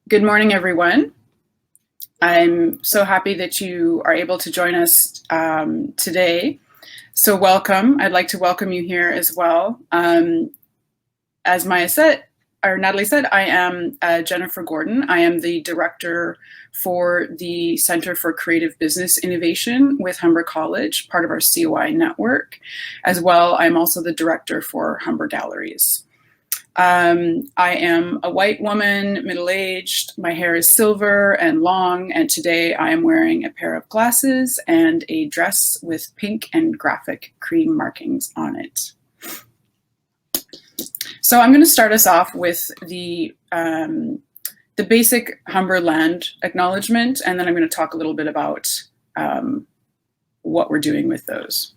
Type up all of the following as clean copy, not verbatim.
Good morning, everyone. I'm so happy that you are able to join us today. So welcome. I'd like to welcome you here as well. As Natalie said, I am Jennifer Gordon. I am the director for the Center for Creative Business Innovation with Humber College, part of our COI network. As well, I'm also the director for Humber Galleries. I am a white woman, middle-aged, my hair is silver and long, and today I am wearing a pair of glasses and a dress with pink and graphic cream markings on it. So I'm going to start us off with the basic Humber land acknowledgement, and then I'm going to talk a little bit about what we're doing with those.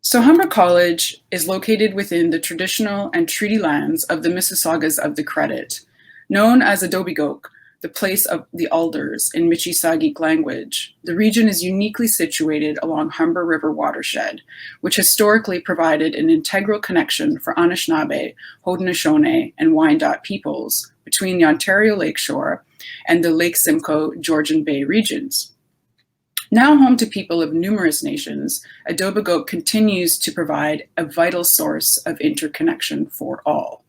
So Humber College is located within the traditional and treaty lands of the Mississaugas of the Credit, known as Adobegok, the place of the alders in Michi-Saugik language. The region is uniquely situated along Humber River watershed, which historically provided an integral connection for Anishinaabe, Haudenosaunee, and Wyandot peoples between the Ontario Lakeshore and the Lake Simcoe Georgian Bay regions. Now home to people of numerous nations, Adobegok continues to provide a vital source of interconnection for all.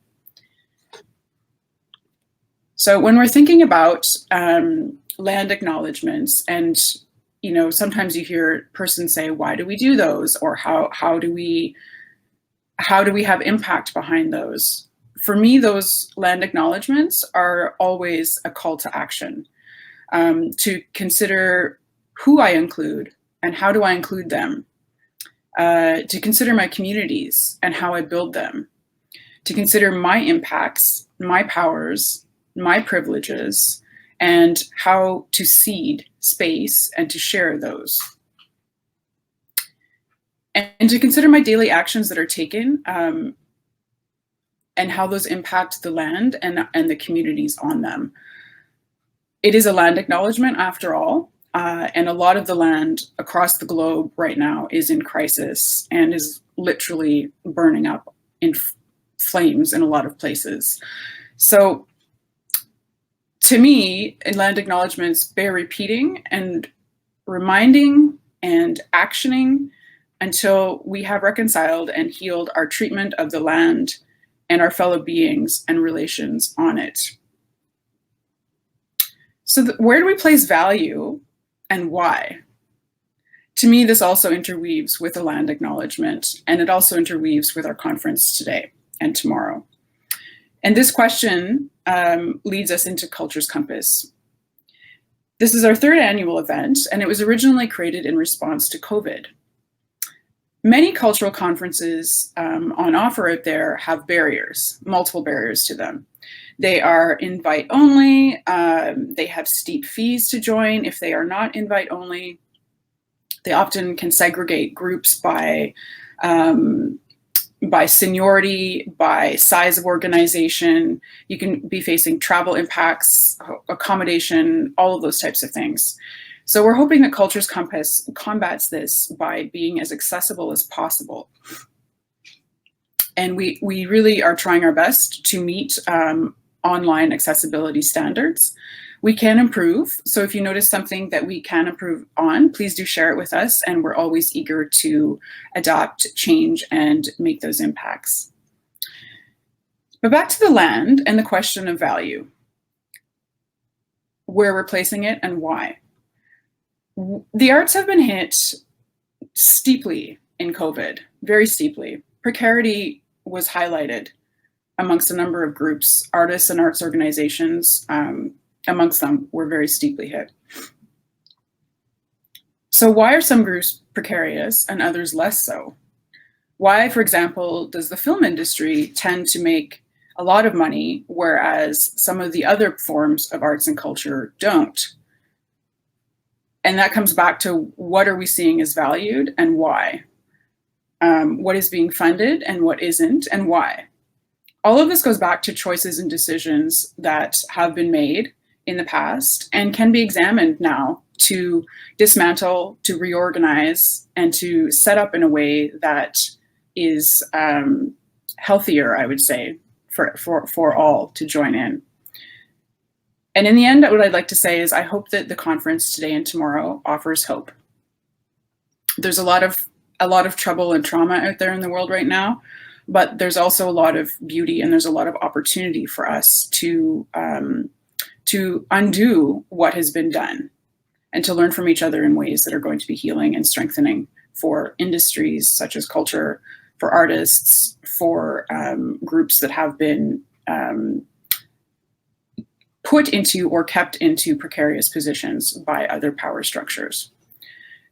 So when we're thinking about land acknowledgements, and sometimes you hear a person say, "Why do we do those?" or "How do we have impact behind those?" For me, those land acknowledgements are always a call to action, to consider who I include and how do I include them, to consider my communities and how I build them, to consider my impacts, my powers, my privileges, and how to seed space and to share those. And to consider my daily actions that are taken and how those impact the land and the communities on them. It is a land acknowledgement after all. And a lot of the land across the globe right now is in crisis and is literally burning up in flames in a lot of places. So to me, land acknowledgements bear repeating and reminding and actioning until we have reconciled and healed our treatment of the land and our fellow beings and relations on it. So where do we place value? And why? To me, this also interweaves with the land acknowledgement, and it also interweaves with our conference today and tomorrow. And this question leads us into Culture's Compass. This is our third annual event, and it was originally created in response to COVID. Many cultural conferences on offer out there have barriers, multiple barriers to them. They are invite only. They have steep fees to join if they are not invite only. They often can segregate groups by seniority, by size of organization. You can be facing travel impacts, accommodation, all of those types of things. So we're hoping that Culture's Compass combats this by being as accessible as possible. And we really are trying our best to meet online accessibility standards. We can improve. So if you notice something that we can improve on, please do share it with us. And we're always eager to adopt, change, and make those impacts. But back to the land and the question of value. Where we're placing it and why. The arts have been hit steeply in COVID, very steeply. Precarity was highlighted amongst a number of groups. Artists and arts organizations, amongst them, were very steeply hit. So why are some groups precarious and others less so? Why, for example, does the film industry tend to make a lot of money, whereas some of the other forms of arts and culture don't? And that comes back to what are we seeing as valued and why? What is being funded and what isn't and why? All of this goes back to choices and decisions that have been made in the past and can be examined now to dismantle, to reorganize, and to set up in a way that is healthier, I would say, for all to join in. And in the end, what I'd like to say is I hope that the conference today and tomorrow offers hope. There's a lot of trouble and trauma out there in the world right now, but there's also a lot of beauty and there's a lot of opportunity for us to undo what has been done and to learn from each other in ways that are going to be healing and strengthening for industries such as culture, for artists, for groups that have been put into or kept into precarious positions by other power structures.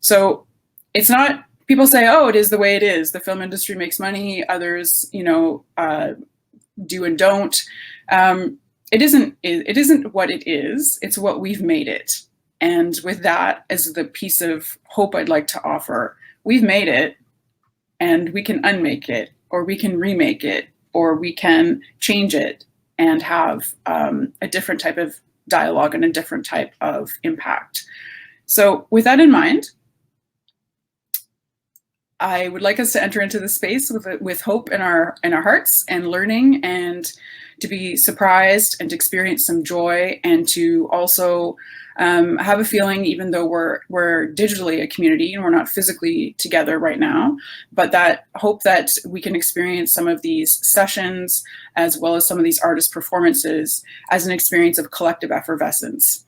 So it's not, people say, oh, it is the way it is. The film industry makes money, others, do and don't. It isn't what it is, it's what we've made it. And with that as the piece of hope I'd like to offer, we've made it and we can unmake it, or we can remake it, or we can change it and have a different type of dialogue and a different type of impact. So with that in mind, I would like us to enter into the space with hope in our hearts and learning, and to be surprised and to experience some joy, and to also have a feeling, even though we're digitally a community and we're not physically together right now, but that hope that we can experience some of these sessions as well as some of these artist performances as an experience of collective effervescence.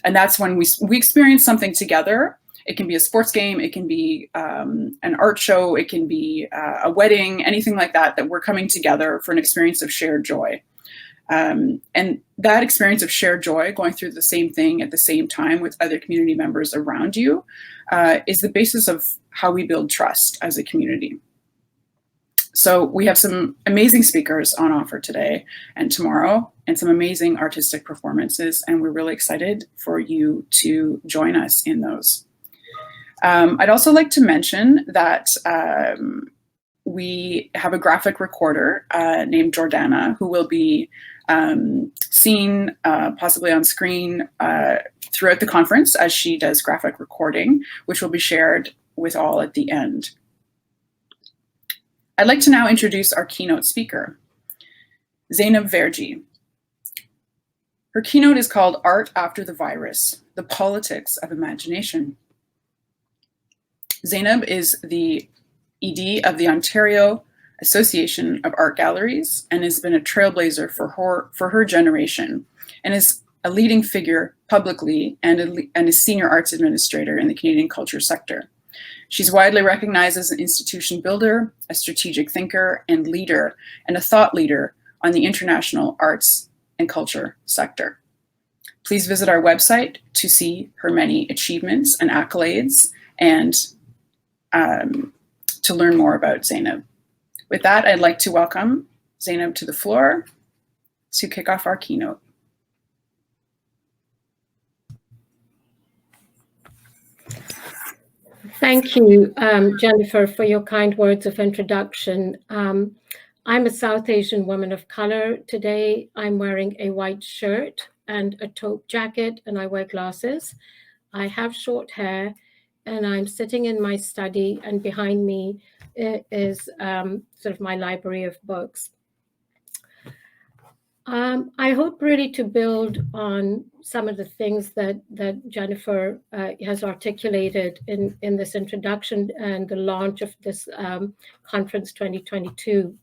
And that's when we experience something together. It can be a sports game, it can be an art show, it can be a wedding, anything like that, that we're coming together for an experience of shared joy. And that experience of shared joy, going through the same thing at the same time with other community members around you, is the basis of how we build trust as a community. So we have some amazing speakers on offer today and tomorrow, and some amazing artistic performances, and we're really excited for you to join us in those. I'd also like to mention that we have a graphic recorder named Jordana, who will be seen possibly on screen throughout the conference as she does graphic recording, which will be shared with all at the end. I'd like to now introduce our keynote speaker, Zainub Verjee. Her keynote is called Art After the Virus, the Politics of Imagination. Zainub is the ED of the Ontario Association of Art Galleries and has been a trailblazer for her generation, and is a leading figure publicly and a senior arts administrator in the Canadian culture sector. She's widely recognized as an institution builder, a strategic thinker and leader, and a thought leader on the international arts and culture sector. Please visit our website to see her many achievements and accolades, and to learn more about Zainub. With that, I'd like to welcome Zainub to the floor to kick off our keynote. Thank you, Jennifer, for your kind words of introduction. I'm a South Asian woman of color. Today, I'm wearing a white shirt and a taupe jacket, and I wear glasses. I have short hair, and I'm sitting in my study, and behind me is sort of my library of books. I hope really to build on some of the things that Jennifer has articulated in this introduction and the launch of this conference 2022.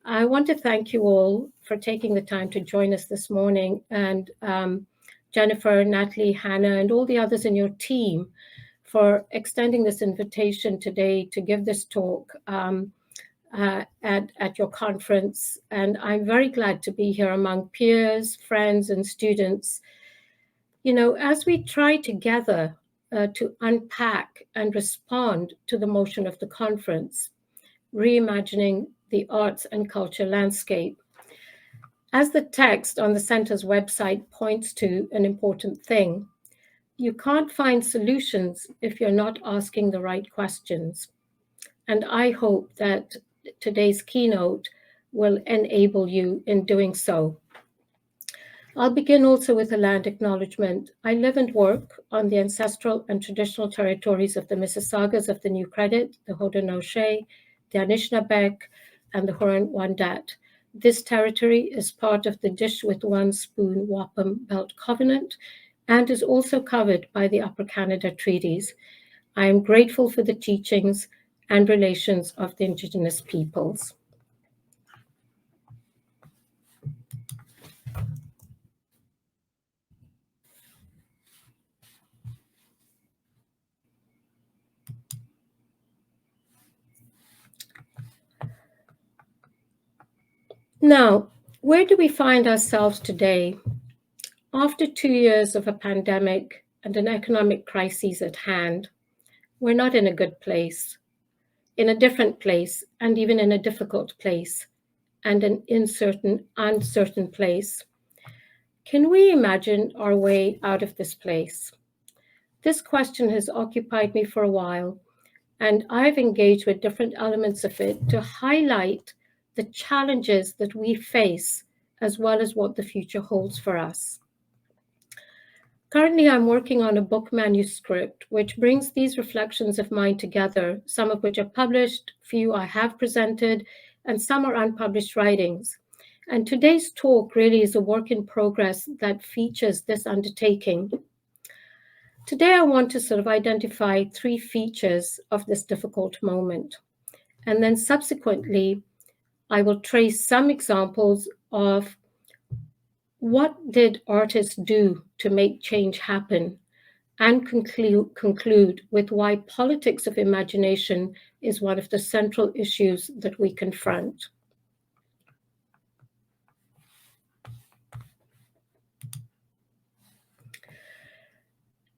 I want to thank you all for taking the time to join us this morning, and Jennifer, Natalie, Hannah, and all the others in your team for extending this invitation today to give this talk at your conference. And I'm very glad to be here among peers, friends, and students. You know, as we try together to unpack and respond to the motion of the conference, reimagining the arts and culture landscape. As the text on the Center's website points to an important thing, you can't find solutions if you're not asking the right questions. And I hope that today's keynote will enable you in doing so. I'll begin also with a land acknowledgement. I live and work on the ancestral and traditional territories of the Mississaugas of the New Credit, the Haudenosaunee, the Anishinaabeg, and the Huron-Wendat. This territory is part of the Dish with One Spoon Wappum Belt Covenant and is also covered by the Upper Canada Treaties. I am grateful for the teachings and relations of the Indigenous peoples. Now, where do we find ourselves today? After 2 years of a pandemic and an economic crisis at hand, we're not in a good place, in a different place, and even in a difficult place, and an uncertain place. Can we imagine our way out of this place? This question has occupied me for a while, and I've engaged with different elements of it to highlight the challenges that we face, as well as what the future holds for us. Currently, I'm working on a book manuscript which brings these reflections of mine together, some of which are published, few I have presented, and some are unpublished writings. And today's talk really is a work in progress that features this undertaking. Today, I want to sort of identify 3 features of this difficult moment. And then subsequently, I will trace some examples of what did artists do to make change happen, and conclude with why politics of imagination is one of the central issues that we confront.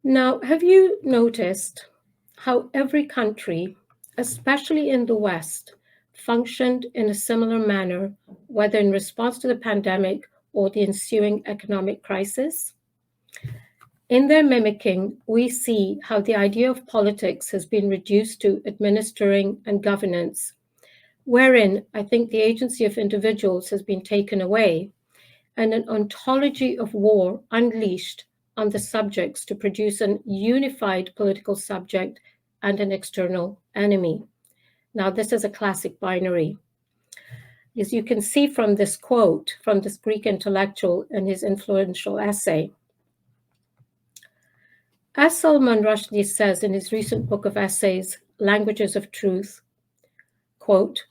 Now, have you noticed how every country, especially in the West, functioned in a similar manner, whether in response to the pandemic or the ensuing economic crisis? In their mimicking, we see how the idea of politics has been reduced to administering and governance, wherein I think the agency of individuals has been taken away and an ontology of war unleashed on the subjects to produce an unified political subject and an external enemy. Now, this is a classic binary. As you can see from this quote from this Greek intellectual in his influential essay. As Salman Rushdie says in his recent book of essays, Languages of Truth, quote,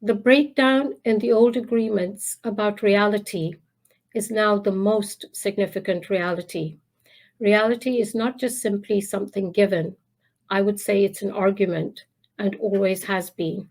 "The breakdown in the old agreements about reality is now the most significant reality. Reality is not just simply something given. I would say it's an argument and always has been."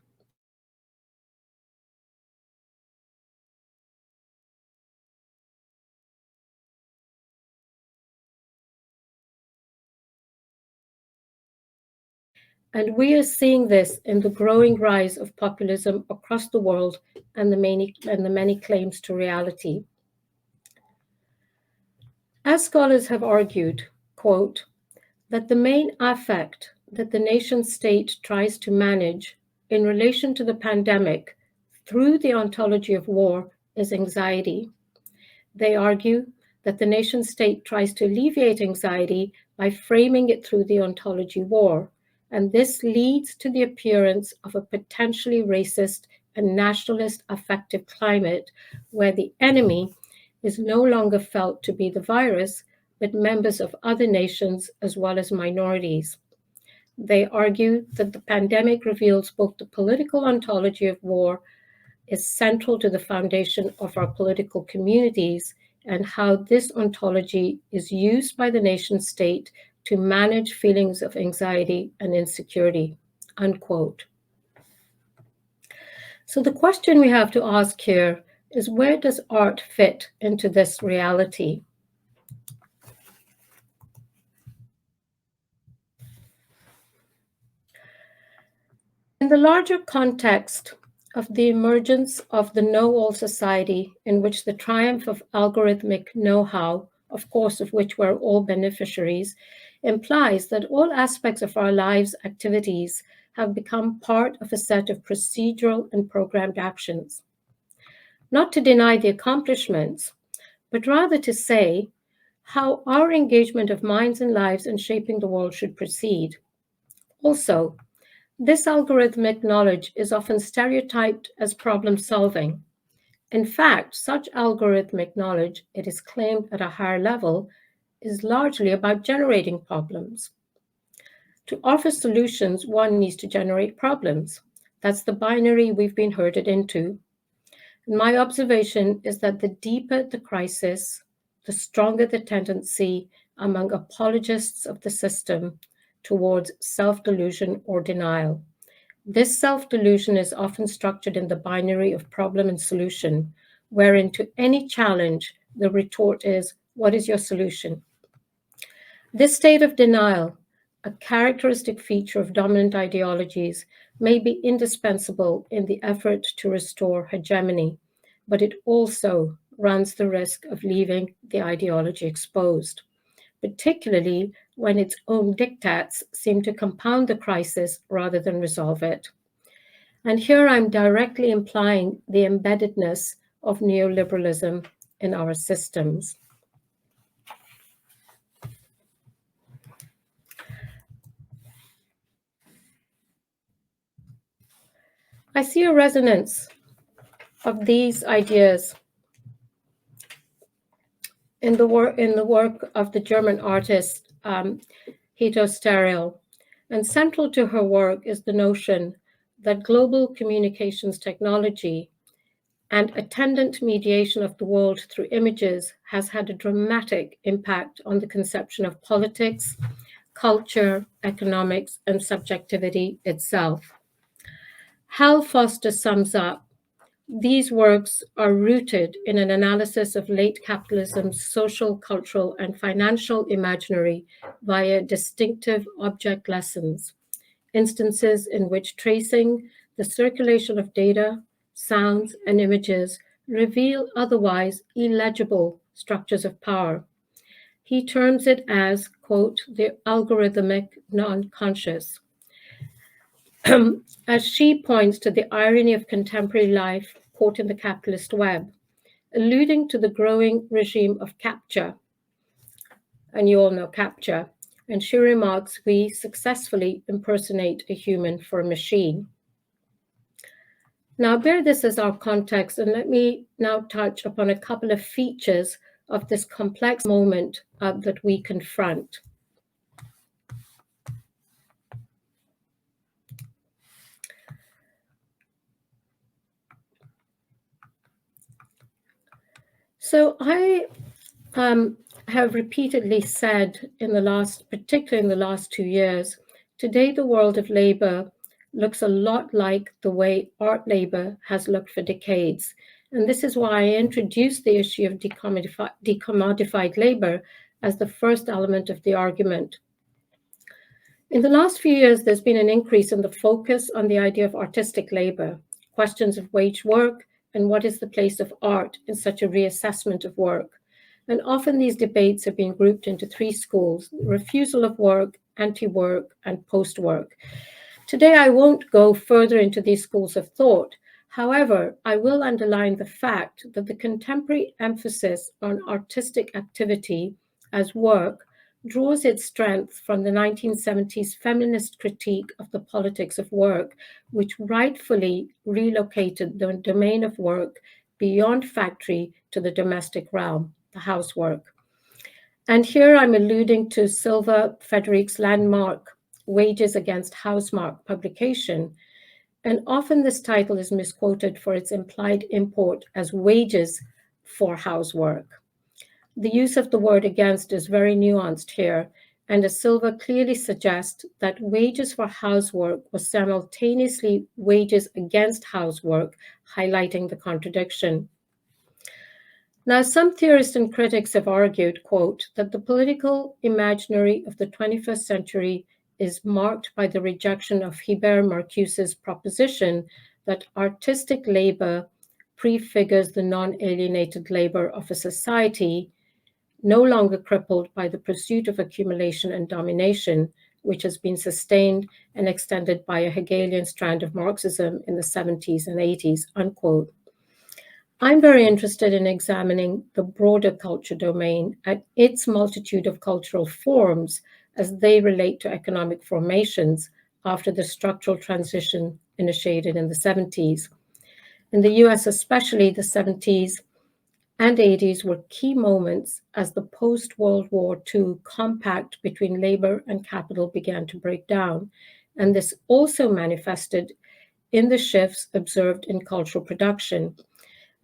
And we are seeing this in the growing rise of populism across the world and the many claims to reality. As scholars have argued, quote, that the main affect that the nation state tries to manage in relation to the pandemic through the ontology of war is anxiety. They argue that the nation state tries to alleviate anxiety by framing it through the ontology war, and this leads to the appearance of a potentially racist and nationalist affective climate where the enemy is no longer felt to be the virus, but members of other nations as well as minorities. They argue that the pandemic reveals both the political ontology of war is central to the foundation of our political communities and how this ontology is used by the nation state to manage feelings of anxiety and insecurity, unquote. So the question we have to ask here is, where does art fit into this reality? In the larger context of the emergence of the know-all society in which the triumph of algorithmic know-how, of course of which we're all beneficiaries, implies that all aspects of our lives' activities have become part of a set of procedural and programmed actions. Not to deny the accomplishments, but rather to say how our engagement of minds and lives in shaping the world should proceed. Also, this algorithmic knowledge is often stereotyped as problem solving, In fact, such algorithmic knowledge, it is claimed at a higher level, is largely about generating problems. To offer solutions, one needs to generate problems. That's the binary we've been herded into. And my observation is that the deeper the crisis, the stronger the tendency among apologists of the system towards self-delusion or denial. This self-delusion is often structured in the binary of problem and solution, wherein to any challenge, the retort is, what is your solution? This state of denial, a characteristic feature of dominant ideologies, may be indispensable in the effort to restore hegemony, but it also runs the risk of leaving the ideology exposed, particularly when its own diktats seem to compound the crisis rather than resolve it. And here I'm directly implying the embeddedness of neoliberalism in our systems. I see a resonance of these ideas in the work of the German artist Hito Sterel. And central to her work is the notion that global communications technology and attendant mediation of the world through images has had a dramatic impact on the conception of politics, culture, economics, and subjectivity itself. Hal Foster sums up, these works are rooted in an analysis of late capitalism's social, cultural, and financial imaginary via distinctive object lessons, instances in which tracing the circulation of data, sounds, and images reveal otherwise illegible structures of power. He terms it as, quote, the algorithmic non-conscious. As she points to the irony of contemporary life caught in the capitalist web, alluding to the growing regime of capture, and you all know capture, and she remarks, we successfully impersonate a human for a machine. Now bear this as our context, and let me now touch upon a couple of features of this complex moment that we confront. So I have repeatedly said particularly in the last 2 years, today the world of labor looks a lot like the way art labor has looked for decades. And this is why I introduced the issue of decommodified labor as the first element of the argument. In the last few years, there's been an increase in the focus on the idea of artistic labor, questions of wage work, and what is the place of art in such a reassessment of work. And often these debates have been grouped into three schools: refusal of work, anti-work, and post-work. Today, I won't go further into these schools of thought. However, I will underline the fact that the contemporary emphasis on artistic activity as work draws its strength from the 1970s feminist critique of the politics of work, which rightfully relocated the domain of work beyond factory to the domestic realm, the housework. And here I'm alluding to Silva Frederick's landmark Wages Against Housemark publication. And often this title is misquoted for its implied import as wages for housework. The use of the word against is very nuanced here, and as Silva clearly suggests that wages for housework was simultaneously wages against housework, highlighting the contradiction. Now, some theorists and critics have argued, quote, that the political imaginary of the 21st century is marked by the rejection of Hubert Marcuse's proposition that artistic labor prefigures the non-alienated labor of a society no longer crippled by the pursuit of accumulation and domination, which has been sustained and extended by a Hegelian strand of Marxism in the 70s and 80s, unquote. I'm very interested in examining the broader culture domain and its multitude of cultural forms as they relate to economic formations after the structural transition initiated in the 70s. In the US, especially, the 70s and 80s were key moments as the post-World War II compact between labor and capital began to break down. And this also manifested in the shifts observed in cultural production.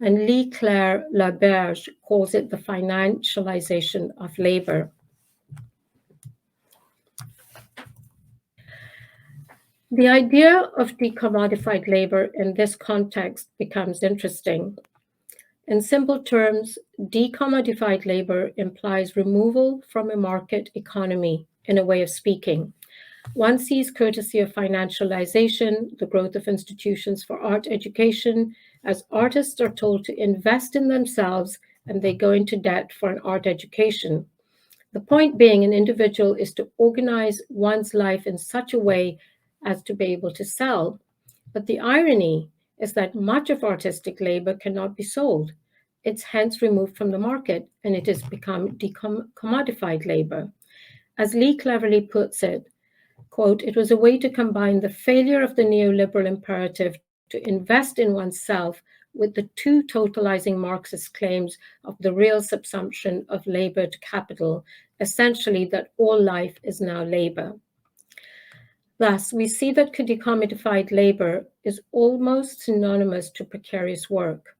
And Leclerc Laberge calls it the financialization of labor. The idea of decommodified labor in this context becomes interesting. In simple terms, decommodified labor implies removal from a market economy, in a way of speaking. One sees, courtesy of financialization, the growth of institutions for art education, as artists are told to invest in themselves and they go into debt for an art education. The point being, an individual is to organize one's life in such a way as to be able to sell. But the irony is that much of artistic labor cannot be sold. It's hence removed from the market, and it has become decommodified labor. As Lee cleverly puts it, quote, "It was a way to combine the failure of the neoliberal imperative to invest in oneself with the two totalizing Marxist claims of the real subsumption of labor to capital, essentially that all life is now labor." Thus, we see that decommodified labor is almost synonymous to precarious work.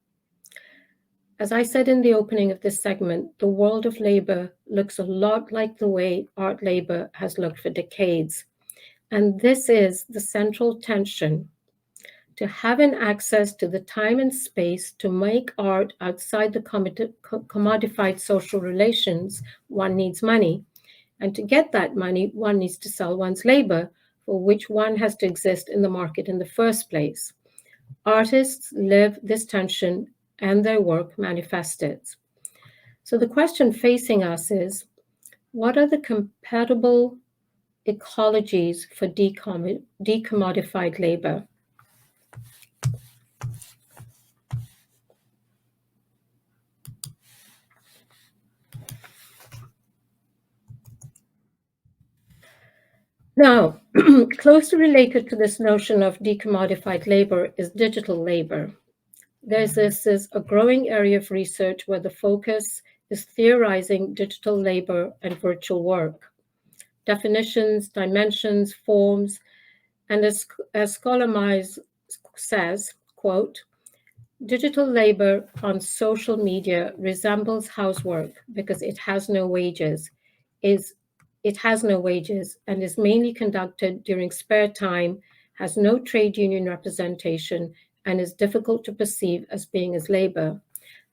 As I said in the opening of this segment, the world of labor looks a lot like the way art labor has looked for decades. And this is the central tension. To having access to the time and space to make art outside the commodified social relations, one needs money. And to get that money, one needs to sell one's labor, for which one has to exist in the market in the first place. Artists live this tension and their work manifests it. So the question facing us is, what are the compatible ecologies for decommodified labor? Now, closely related to this notion of decommodified labor is digital labor. This is a growing area of research where the focus is theorizing digital labor and virtual work. Definitions, dimensions, forms, and as Scholar Mize says, quote, "Digital labor on social media resembles housework because it has no wages, and is mainly conducted during spare time, has no trade union representation, and is difficult to perceive as being as labor.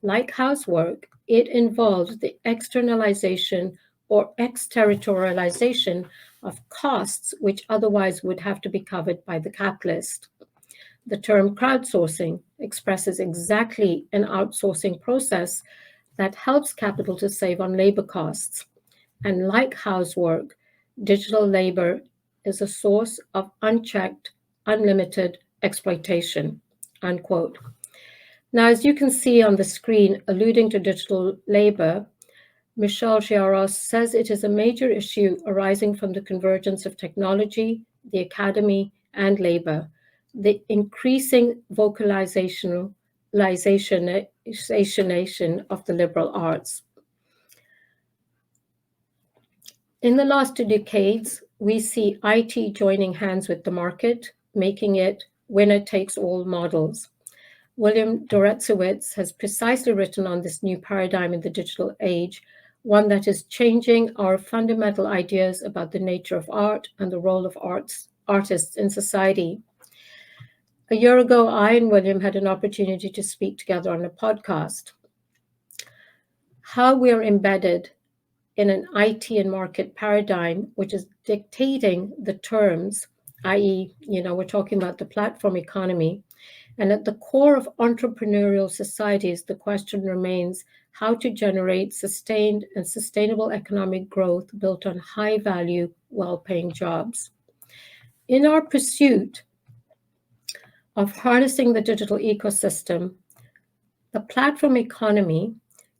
Like housework, it involves the externalization or exterritorialization of costs which otherwise would have to be covered by the capitalist. The term crowdsourcing expresses exactly an outsourcing process that helps capital to save on labor costs. And like housework, digital labor is a source of unchecked, unlimited exploitation," unquote. Now, as you can see on the screen, alluding to digital labor, Michel Giaros says it is a major issue arising from the convergence of technology, the academy, and labor, the increasing vocalization of the liberal arts. In the last 2 decades, we see IT joining hands with the market, making it winner-takes-all models. William Doreciewicz has precisely written on this new paradigm in the digital age, one that is changing our fundamental ideas about the nature of art and the role of artists in society. A year ago, I and William had an opportunity to speak together on a podcast. How we are embedded in an IT and market paradigm, which is dictating the terms, i.e., we're talking about the platform economy. And at the core of entrepreneurial societies, the question remains how to generate sustained and sustainable economic growth built on high-value, well-paying jobs. In our pursuit of harnessing the digital ecosystem, the platform economy,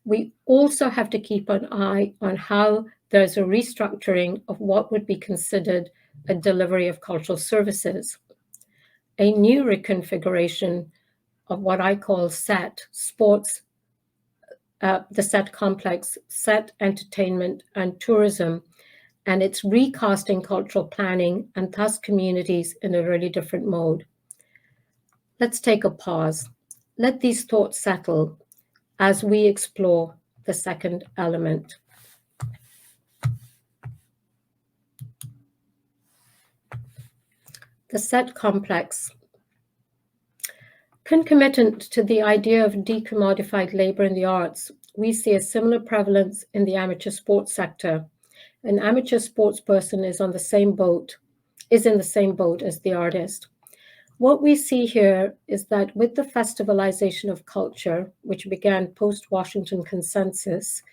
we also have to keep an eye on how there's a restructuring of what would be considered a delivery of cultural services. A new reconfiguration of what I call SET, sports, the SET complex, SET entertainment and tourism, and it's recasting cultural planning and thus communities in a really different mode. Let's take a pause. Let these thoughts settle as we explore the second element. The SET complex. Concomitant to the idea of decommodified labor in the arts, we see a similar prevalence in the amateur sports sector. An amateur sports person is in the same boat as the artist. What we see here is that with the festivalization of culture, which began post-Washington Consensus,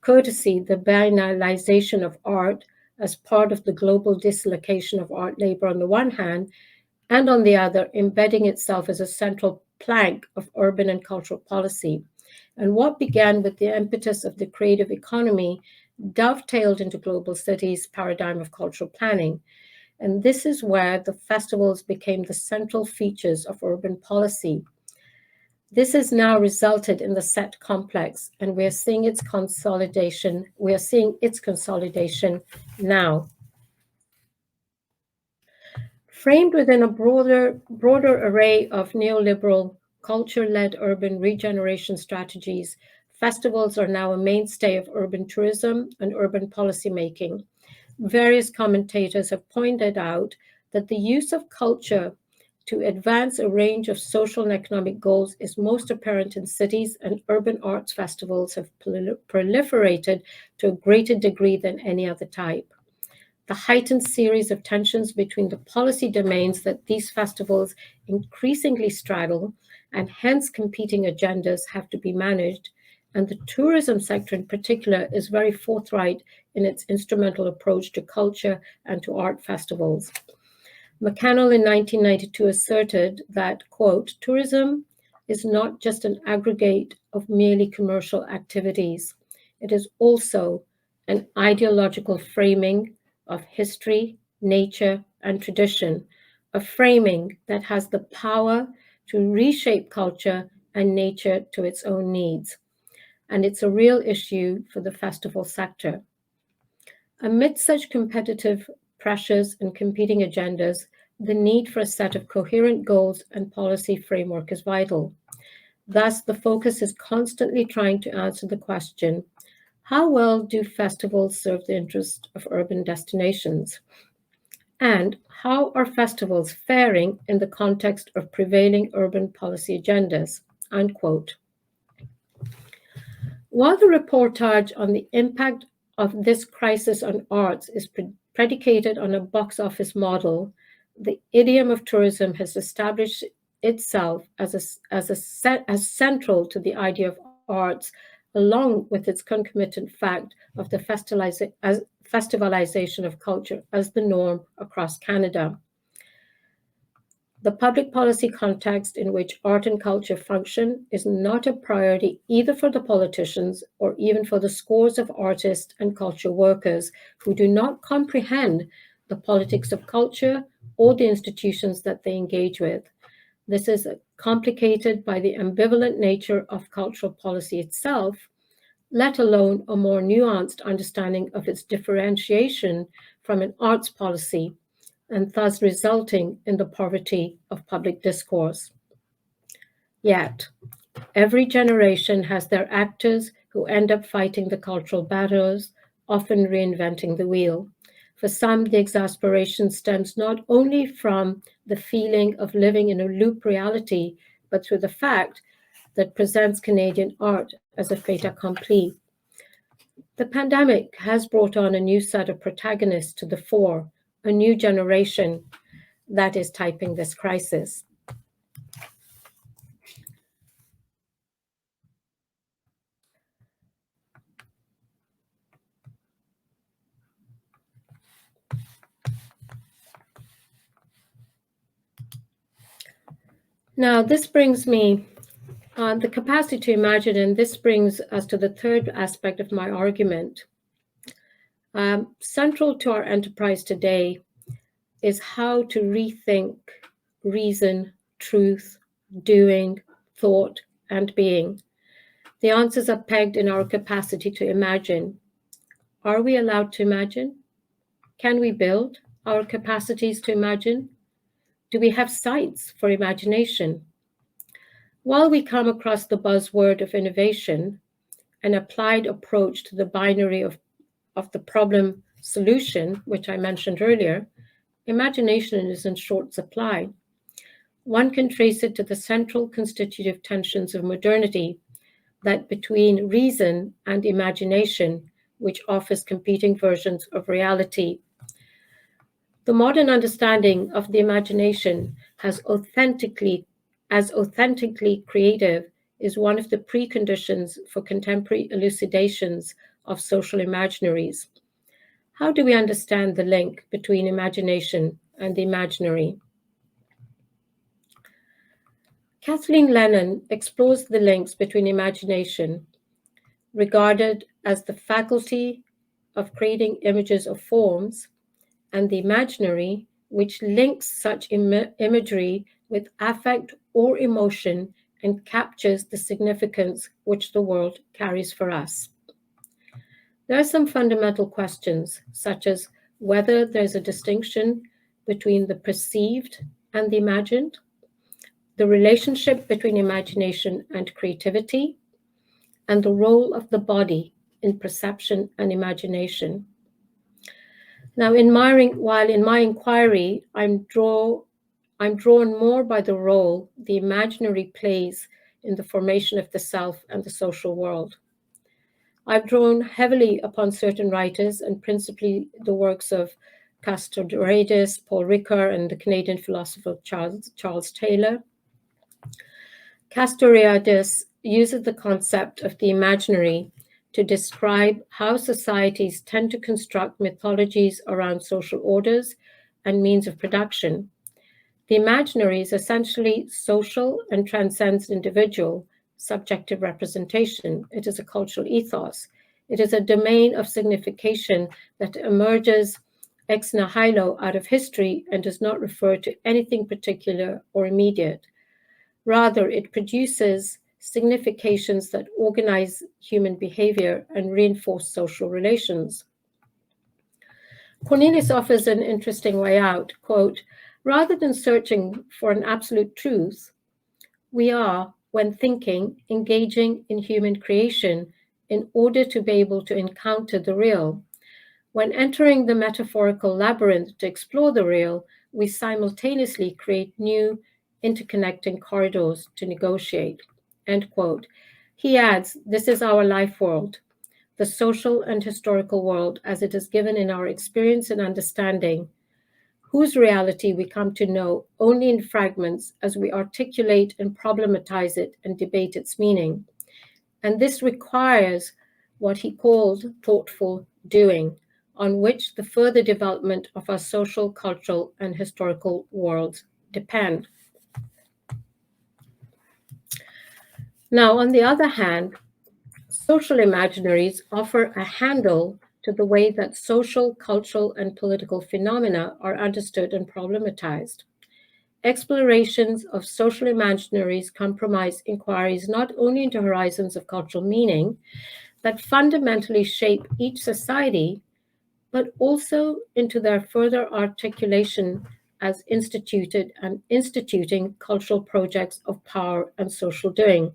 courtesy the banalization of art as part of the global dislocation of art labor on the one hand, and on the other, embedding itself as a central plank of urban and cultural policy. And what began with the impetus of the creative economy dovetailed into global cities' paradigm of cultural planning. And this is where the festivals became the central features of urban policy. This has now resulted in the SET complex, and we're seeing its consolidation. We are seeing its consolidation now. Framed within a broader array of neoliberal, culture-led urban regeneration strategies, festivals are now a mainstay of urban tourism and urban policymaking. Various commentators have pointed out that the use of culture to advance a range of social and economic goals is most apparent in cities, and urban arts festivals have proliferated to a greater degree than any other type. The heightened series of tensions between the policy domains that these festivals increasingly straddle, and hence competing agendas, have to be managed, and the tourism sector in particular is very forthright in its instrumental approach to culture and to art festivals. McCannell in 1992 asserted that, quote, tourism is not just an aggregate of merely commercial activities. It is also an ideological framing of history, nature, and tradition, a framing that has the power to reshape culture and nature to its own needs. And it's a real issue for the festival sector. Amid such competitive pressures and competing agendas, the need for a set of coherent goals and policy framework is vital. Thus, the focus is constantly trying to answer the question, how well do festivals serve the interest of urban destinations? And how are festivals faring in the context of prevailing urban policy agendas? Unquote. While the reportage on the impact of this crisis on arts is predicated on a box office model, the idiom of tourism has established itself as central to the idea of arts, along with its concomitant fact of the festivalization of culture as the norm across Canada. The public policy context in which art and culture function is not a priority either for the politicians or even for the scores of artists and culture workers who do not comprehend the politics of culture or the institutions that they engage with. This is complicated by the ambivalent nature of cultural policy itself, let alone a more nuanced understanding of its differentiation from an arts policy, and thus resulting in the poverty of public discourse. Yet, every generation has their actors who end up fighting the cultural battles, often reinventing the wheel. For some, the exasperation stems not only from the feeling of living in a loop reality, but through the fact that presents Canadian art as a fait accompli. The pandemic has brought on a new set of protagonists to the fore, a new generation that is typing this crisis. Now, this brings me the capacity to imagine, and this brings us to the third aspect of my argument. Central to our enterprise today is how to rethink reason, truth, doing, thought, and being. The answers are pegged in our capacity to imagine. Are we allowed to imagine? Can we build our capacities to imagine? Do we have sites for imagination? While we come across the buzzword of innovation, an applied approach to the binary of the problem solution, which I mentioned earlier, imagination is in short supply. One can trace it to the central constitutive tensions of modernity, that between reason and imagination, which offers competing versions of reality. The modern understanding of the imagination as authentically creative is one of the preconditions for contemporary elucidations of social imaginaries. How do we understand the link between imagination and the imaginary? Kathleen Lennon explores the links between imagination, regarded as the faculty of creating images of forms, and the imaginary, which links such imagery with affect or emotion and captures the significance which the world carries for us. There are some fundamental questions, such as whether there's a distinction between the perceived and the imagined, the relationship between imagination and creativity, and the role of the body in perception and imagination. Now, while in my inquiry, I'm drawn more by the role the imaginary plays in the formation of the self and the social world. I've drawn heavily upon certain writers, and principally the works of Castoriadis, Paul Ricoeur, and the Canadian philosopher Charles Taylor. Castoriadis uses the concept of the imaginary to describe how societies tend to construct mythologies around social orders and means of production. The imaginary is essentially social and transcends individual, subjective representation. It is a cultural ethos. It is a domain of signification that emerges ex nihilo out of history and does not refer to anything particular or immediate. Rather, it produces significations that organize human behavior and reinforce social relations. Cornelius offers an interesting way out, quote, rather than searching for an absolute truth, we are, when thinking, engaging in human creation in order to be able to encounter the real. When entering the metaphorical labyrinth to explore the real, we simultaneously create new interconnecting corridors to negotiate, end quote. He adds, this is our life world, the social and historical world as it is given in our experience and understanding, whose reality we come to know only in fragments as we articulate and problematize it and debate its meaning. And this requires what he called thoughtful doing, on which the further development of our social, cultural, and historical worlds depend. Now, on the other hand, social imaginaries offer a handle to the way that social, cultural, and political phenomena are understood and problematized. Explorations of social imaginaries compromise inquiries not only into horizons of cultural meaning that fundamentally shape each society, but also into their further articulation as instituted and instituting cultural projects of power and social doing.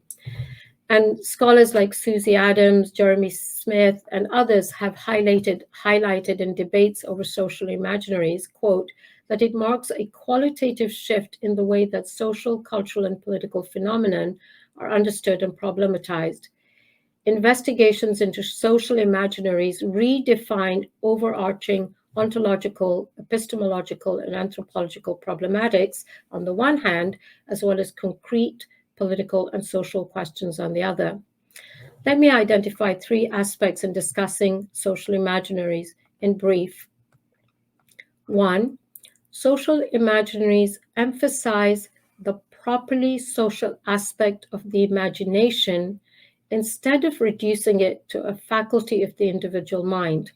And scholars like Susie Adams, Jeremy Smith, and others have highlighted in debates over social imaginaries, quote, that it marks a qualitative shift in the way that social, cultural, and political phenomenon are understood and problematized. Investigations into social imaginaries redefine overarching ontological, epistemological, and anthropological problematics on the one hand, as well as concrete political and social questions on the other. Let me identify three aspects in discussing social imaginaries in brief. One, social imaginaries emphasize the properly social aspect of the imagination instead of reducing it to a faculty of the individual mind.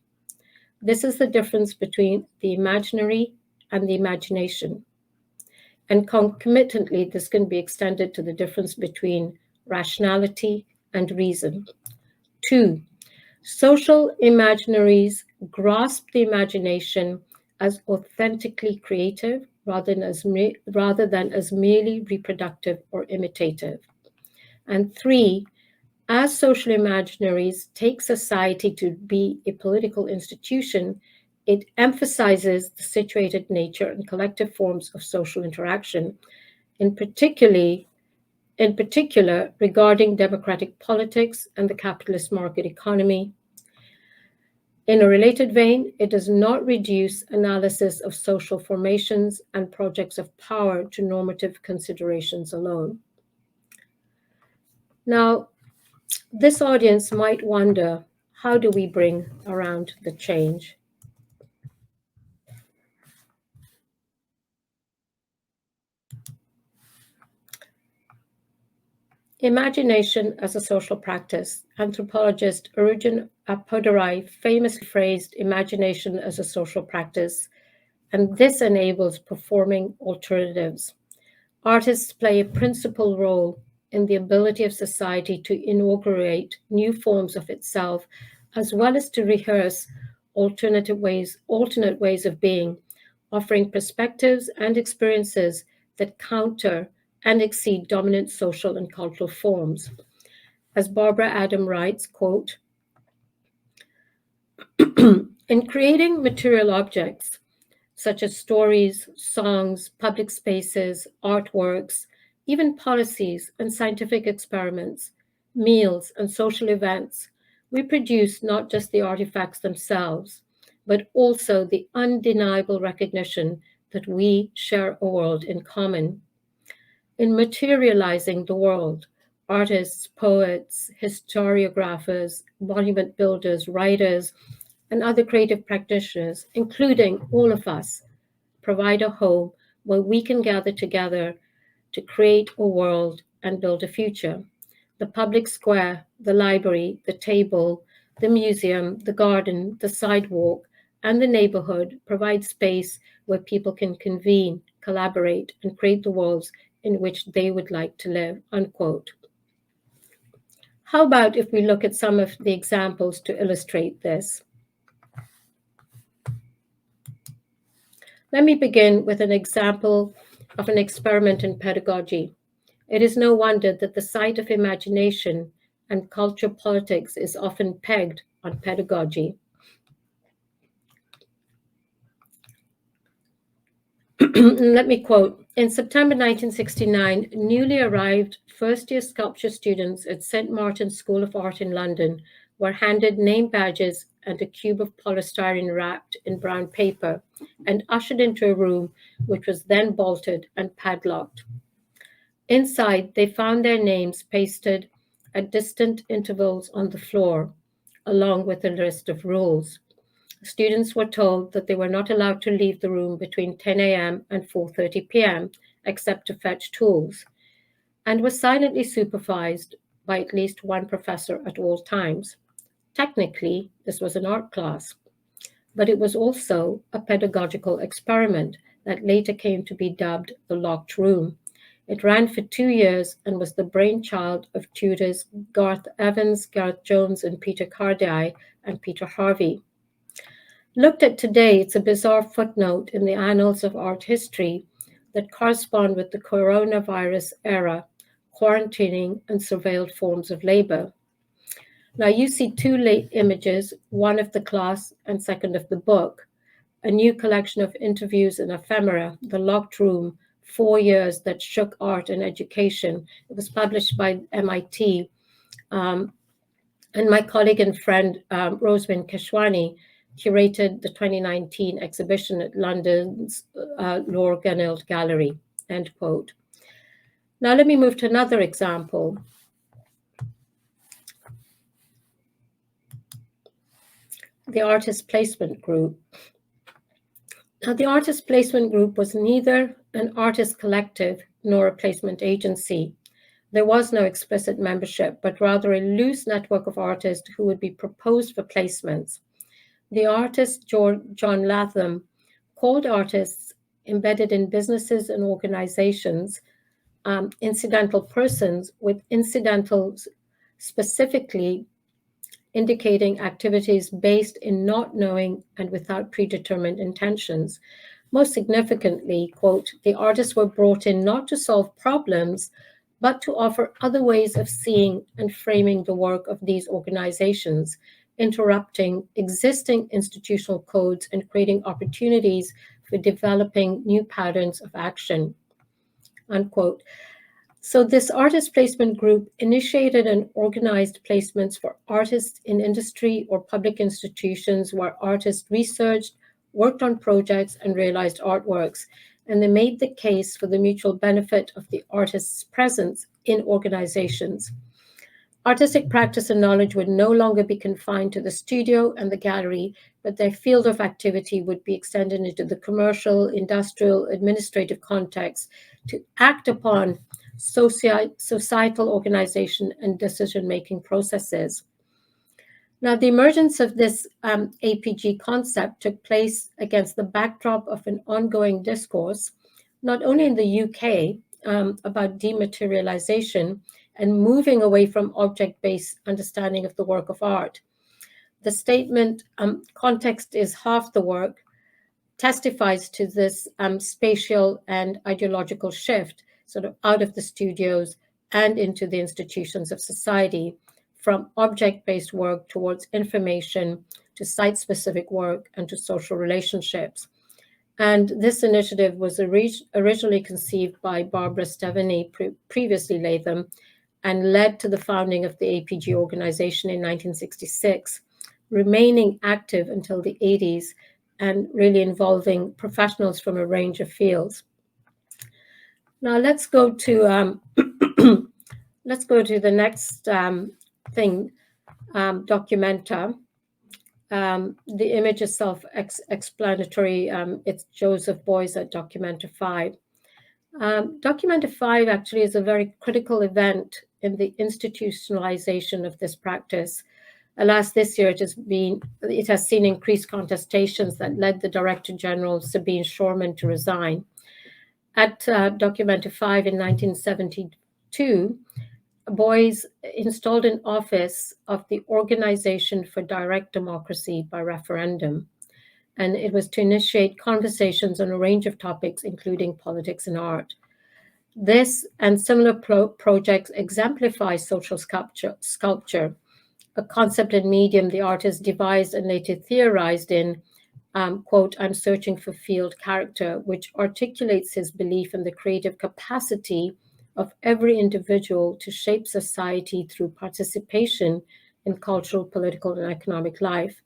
This is the difference between the imaginary and the imagination. And concomitantly, this can be extended to the difference between rationality and reason. 2, social imaginaries grasp the imagination as authentically creative rather than as merely reproductive or imitative. And 3, as social imaginaries take society to be a political institution, it emphasizes the situated nature and collective forms of social interaction, in particular regarding democratic politics and the capitalist market economy. In a related vein, it does not reduce analysis of social formations and projects of power to normative considerations alone. Now, this audience might wonder, how do we bring around the change? Imagination as a social practice. Anthropologist Eugen Apodarai famously phrased imagination as a social practice, and this enables performing alternatives. Artists play a principal role in the ability of society to inaugurate new forms of itself, as well as to rehearse alternate ways of being, offering perspectives and experiences that counter and exceed dominant social and cultural forms. As Barbara Adam writes, quote, in creating material objects, such as stories, songs, public spaces, artworks, even policies and scientific experiments, meals and social events, we produce not just the artifacts themselves, but also the undeniable recognition that we share a world in common. In materializing the world, artists, poets, historiographers, monument builders, writers, and other creative practitioners, including all of us, provide a home where we can gather together to create a world and build a future. The public square, the library, the table, the museum, the garden, the sidewalk, and the neighborhood provide space where people can convene, collaborate, and create the worlds in which they would like to live, unquote. How about if we look at some of the examples to illustrate this? Let me begin with an example of an experiment in pedagogy. It is no wonder that the site of imagination and culture politics is often pegged on pedagogy. Let me quote, in September 1969, newly arrived first-year sculpture students at St. Martin's School of Art in London were handed name badges and a cube of polystyrene wrapped in brown paper and ushered into a room which was then bolted and padlocked. Inside, they found their names pasted at distant intervals on the floor, along with a list of rules. Students were told that they were not allowed to leave the room between 10 a.m. and 4:30 p.m., except to fetch tools, and were silently supervised by at least one professor at all times. Technically, this was an art class, but it was also a pedagogical experiment that later came to be dubbed the locked room. It ran for 2 years and was the brainchild of tutors Garth Evans, Gareth Jones, and Peter Cardi and Peter Harvey. Looked at today, it's a bizarre footnote in the annals of art history that correspond with the coronavirus era, quarantining and surveilled forms of labor. Now you see two late images, one of the class and second of the book, a new collection of interviews and ephemera, The Locked Room, 4 years that shook art and education. It was published by MIT. And my colleague and friend, Rosemary Keshwani, curated the 2019 exhibition at London's Laura Gunnell Gallery, end quote. Now let me move to another example. The Artist Placement Group. Now, the Artist Placement Group was neither an artist collective nor a placement agency. There was no explicit membership, but rather a loose network of artists who would be proposed for placements. The artist John Latham called artists embedded in businesses and organizations, incidental persons, with incidentals specifically indicating activities based in not knowing and without predetermined intentions. Most significantly, quote, the artists were brought in not to solve problems, but to offer other ways of seeing and framing the work of these organizations, interrupting existing institutional codes and creating opportunities for developing new patterns of action, unquote. So this artist placement group initiated and organized placements for artists in industry or public institutions where artists researched, worked on projects, and realized artworks. And they made the case for the mutual benefit of the artist's presence in organizations. Artistic practice and knowledge would no longer be confined to the studio and the gallery, but their field of activity would be extended into the commercial, industrial, administrative context to act upon societal organization and decision-making processes. Now, the emergence of this APG concept took place against the backdrop of an ongoing discourse, not only in the UK, about dematerialization and moving away from object-based understanding of the work of art. The statement, context is half the work, testifies to this spatial and ideological shift, sort of out of the studios and into the institutions of society, from object-based work towards information, to site-specific work, and to social relationships. And this initiative was originally conceived by Barbara Steveney, previously Latham, and led to the founding of the APG organization in 1966, remaining active until the 80s and really involving professionals from a range of fields. Now let's go to let's go to the next thing, Documenta. The image is self-explanatory. It's Joseph Beuys at Documenta 5. Documenta 5 actually is a very critical event in the institutionalization of this practice. Alas, this year it has seen increased contestations that led the Director General, Sabine Schorman, to resign. At Documenta 5 in 1972, Beuys installed an office of the Organization for Direct Democracy by Referendum, and it was to initiate conversations on a range of topics, including politics and art. This and similar projects exemplify social sculpture, a concept and medium the artist devised and later theorized in, quote, I'm searching for field character, which articulates his belief in the creative capacity of every individual to shape society through participation in cultural, political, and economic life.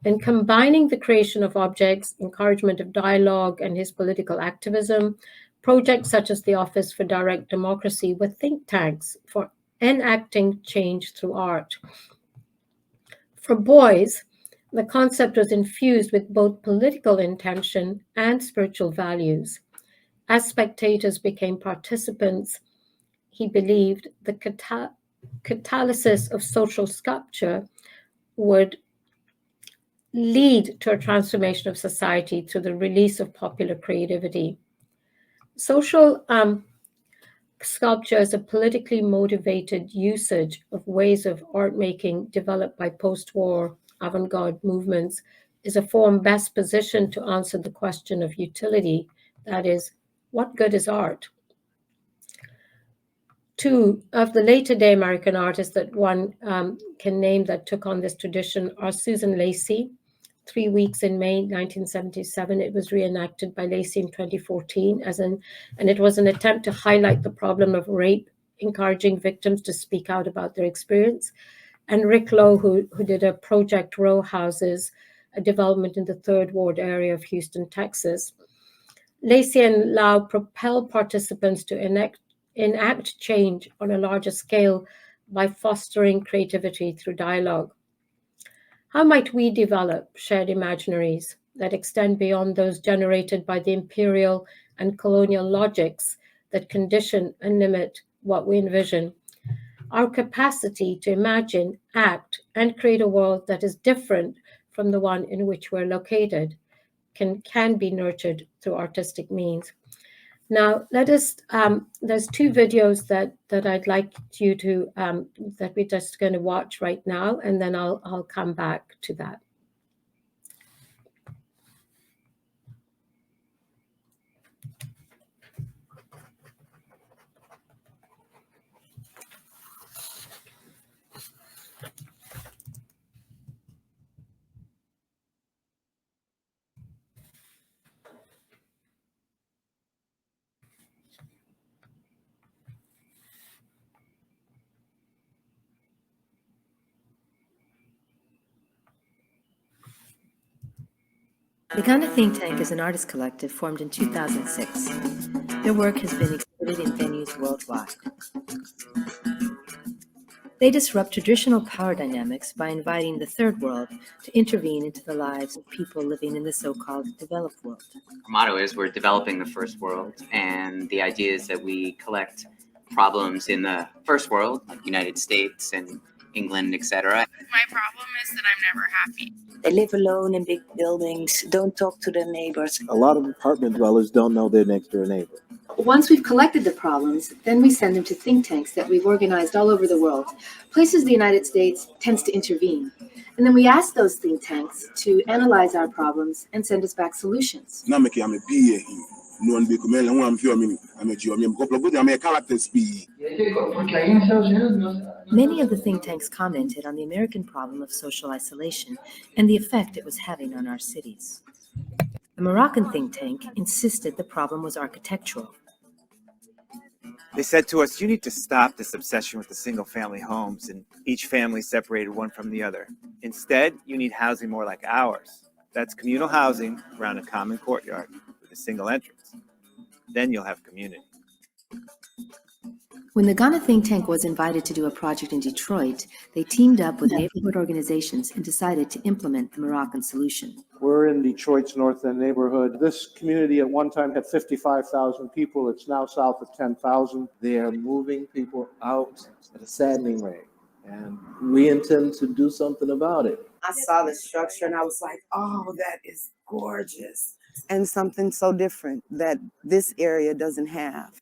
And combining the creation of objects, encouragement of dialogue, and his political activism, projects such as the Office for Direct Democracy were think tanks for enacting change through art. For Beuys, the concept was infused with both political intention and spiritual values. As spectators became participants, he believed the catalysis of social sculpture would lead to a transformation of society through the release of popular creativity. Social sculpture is a politically motivated usage of ways of art making developed by post-war avant-garde movements, is a form best positioned to answer the question of utility, that is, what good is art? Two of the later day American artists that one can name that took on this tradition are Susan Lacy. 3 weeks in May 1977, it was reenacted by Lacy in 2014, and it was an attempt to highlight the problem of rape, encouraging victims to speak out about their experience. And Rick Lowe, who did a Project Row Houses, a development in the Third Ward area of Houston, Texas. Lacy and Lowe propel participants to enact change on a larger scale by fostering creativity through dialogue. How might we develop shared imaginaries that extend beyond those generated by the imperial and colonial logics that condition and limit what we envision? Our capacity to imagine, act, and create a world that is different from the one in which we're located. can be nurtured through artistic means. Now, there's two videos that I'd like you to that we're just going to watch right now, and then I'll come back to that. The Ghana Think Tank is an artist collective formed in 2006. Their work has been exhibited in venues worldwide. They disrupt traditional power dynamics by inviting the third world to intervene into the lives of people living in the so-called developed world. Our motto is we're developing the first world, and the idea is that we collect problems in the first world, like United States and England, etc. My problem is that I'm never happy. They live alone in big buildings, don't talk to their neighbors. A lot of apartment dwellers don't know their next door neighbor. Once we've collected the problems, then we send them to think tanks that we've organized all over the world. Places the United States tends to intervene. And then we ask those think tanks to analyze our problems and send us back solutions. Many of the think tanks commented on the American problem of social isolation and the effect it was having on our cities. The Moroccan think tank insisted the problem was architectural. They said to us, you need to stop this obsession with the single-family homes and each family separated one from the other. Instead, you need housing more like ours. That's communal housing around a common courtyard with a single entrance. Then you'll have community. When the Ghana think tank was invited to do a project in Detroit, they teamed up with neighborhood organizations and decided to implement the Moroccan solution. We're in Detroit's North End neighborhood. This community at one time had 55,000 people. It's now south of 10,000. They are moving people out at a saddening rate, and we intend to do something about it. I saw the structure and I was like, oh, that is gorgeous. And something so different that this area doesn't have.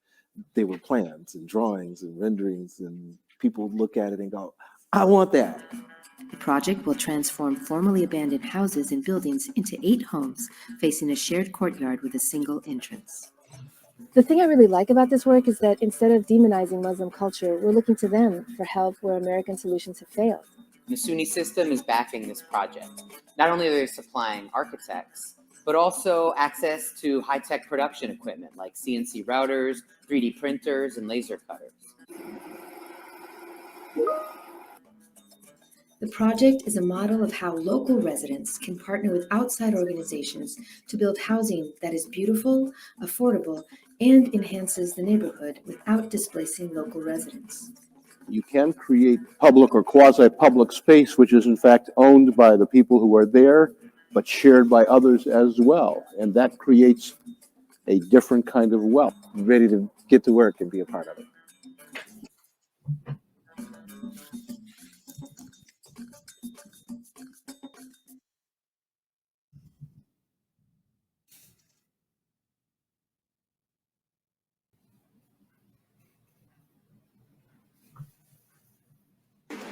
They were plans and drawings and renderings, and people look at it and go, I want that. The project will transform formerly abandoned houses and buildings into 8 homes facing a shared courtyard with a single entrance. The thing I really like about this work is that instead of demonizing Muslim culture, we're looking to them for help where American solutions have failed. The SUNY system is backing this project. Not only are they supplying architects, but also access to high-tech production equipment like CNC routers, 3D printers, and laser cutters. The project is a model of how local residents can partner with outside organizations to build housing that is beautiful, affordable, and enhances the neighborhood without displacing local residents. You can create public or quasi-public space, which is in fact owned by the people who are there, but shared by others as well. And that creates a different kind of wealth. I'm ready to get to work and be a part of it.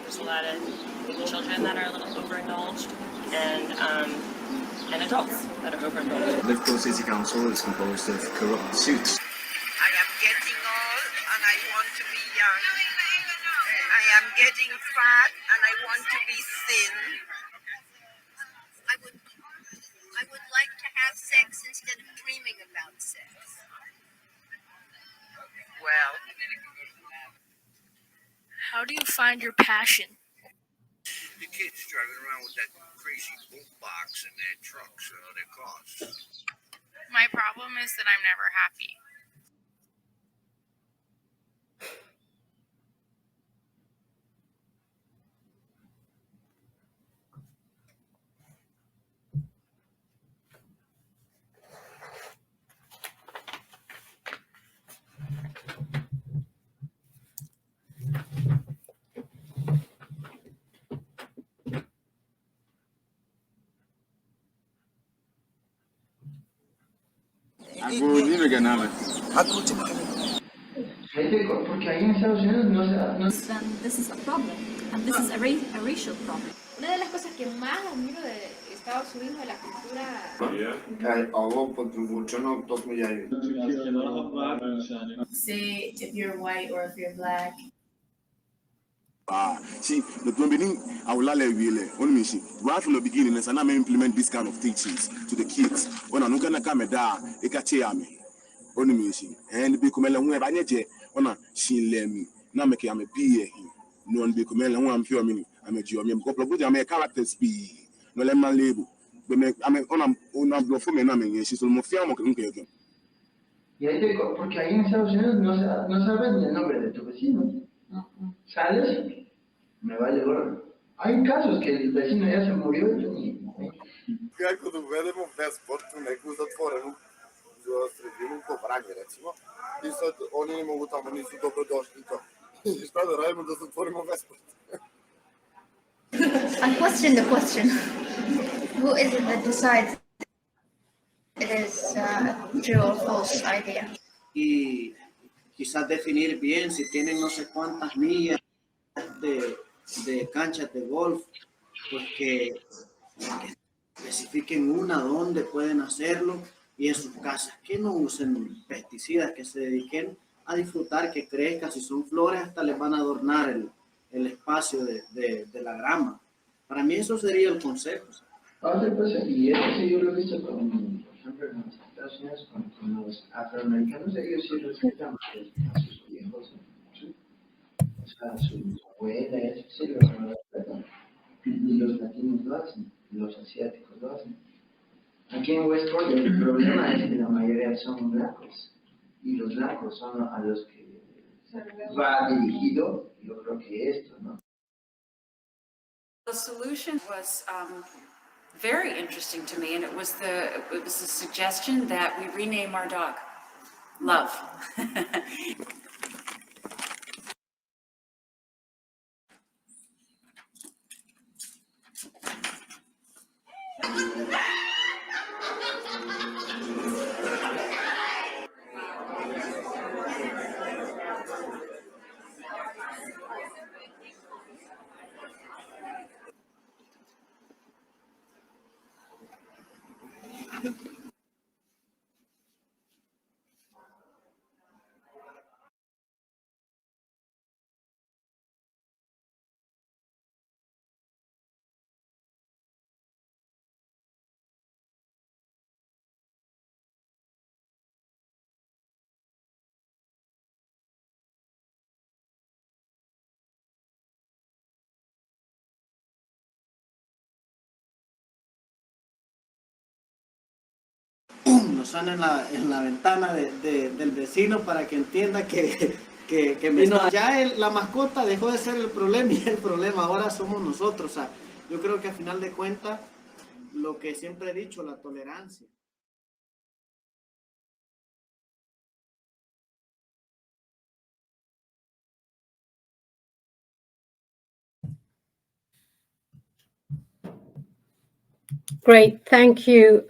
There's a lot of children that are a little overindulged and adults that are overindulged. Liverpool City Council is composed of corrupt suits. I am getting old and I want to be young. I am getting fat and I want to be thin. I would like to have sex instead of dreaming about sex. Well, How do you find your passion? The kids driving around with that crazy boombox in their trucks or their cars. My problem is that I'm never happy. This is a problem, and this is a racial problem. Una de las cosas que más admiro de Estados Unidos, de la cultura. Say if you're white or if you're black. See, the beginning, I will allow you right from the beginning, as I implement this kind of teachings to the kids. When I'm gonna come down, they can tell me. Only me, and be coming along with Banete, on she let me. Now make I'm a PA. No one be coming along, I'm pure meaning. I'm a Jew, I'm a couple of good, character speed. No, let my label. But I'm on a blow for me, and she's almost fair. Y ahí porque ahí en Estados Unidos no sabes ni el nombre de tu vecino. Sales, me vale gorro. Hay casos que el vecino ya se murió y yo ni... Ако доведемо Веспорт до некој затворено за средину побрање, речимо, и sad они не могу таму, нису добродошли то. И шта да радиме да затворимо Веспорт? I question the question. Who is it that decides it is true or false idea? Y quizás definir bien si tienen no sé cuántas millas de canchas de golf, pues que especifiquen una donde pueden hacerlo y en sus casas que no usen pesticidas, que se dediquen a disfrutar, que crezca. Si son flores, hasta les van a adornar el espacio de la grama. Para mí eso sería el consejo. Y eso yo lo he visto con, por ejemplo, en los Estados Unidos con los afroamericanos, ellos sí respetan a sus viejos, ¿sí? O sea, a sus abuelas, sí los respetan. Y los latinos lo hacen, los asiáticos lo hacen. Aquí en Westport el problema es que la mayoría son blancos, y los blancos son a los que va dirigido, yo creo que esto, ¿no? The solution was very interesting to me, and it was the suggestion that we rename our dog Love. Nos suena en la ventana del vecino para que entienda que ya la mascota dejó de ser el problema y el problema ahora somos nosotros. O sea, yo creo que al final de cuentas, lo que siempre he dicho, la tolerancia. Great, thank you.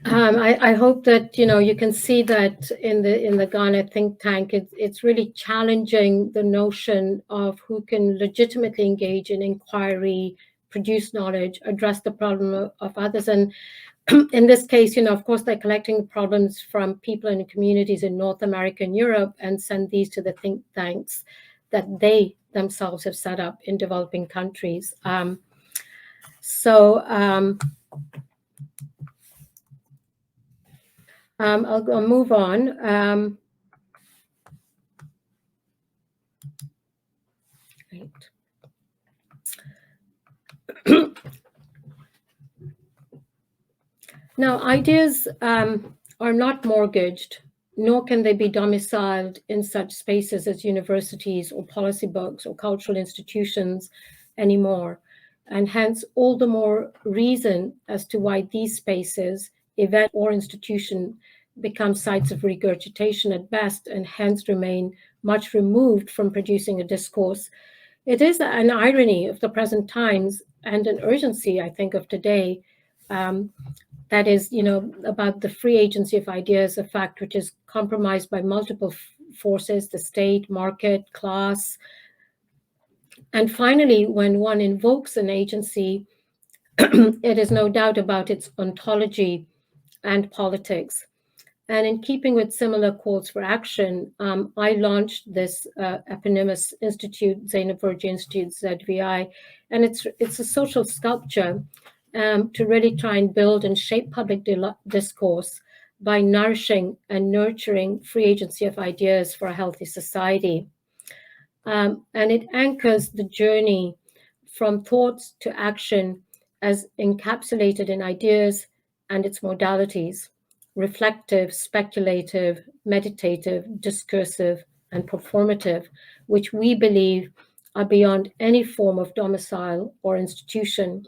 I hope that you can see that in the Ghana think tank, it's really challenging the notion of who can legitimately engage in inquiry, produce knowledge, address the problem of others. And in this case, of course, they're collecting problems from people in communities in North America and Europe and send these to the think tanks that they themselves have set up in developing countries. I'll move on. Now, ideas are not mortgaged, nor can they be domiciled in such spaces as universities or policy books or cultural institutions anymore. And hence, all the more reason as to why these spaces, event or institution, become sites of regurgitation at best, and hence remain much removed from producing a discourse. It is an irony of the present times and an urgency, I think, of today, that is, about the free agency of ideas, a fact which is compromised by multiple forces, the state, market, class. And finally, when one invokes an agency, it is no doubt about its ontology and politics. And in keeping with similar calls for action, I launched this eponymous institute, Zainub Verjee Institute, ZVI, and it's a social sculpture to really try and build and shape public discourse by nourishing and nurturing free agency of ideas for a healthy society. And it anchors the journey from thoughts to action as encapsulated in ideas and its modalities: reflective, speculative, meditative, discursive, and performative, which we believe are beyond any form of domicile or institution.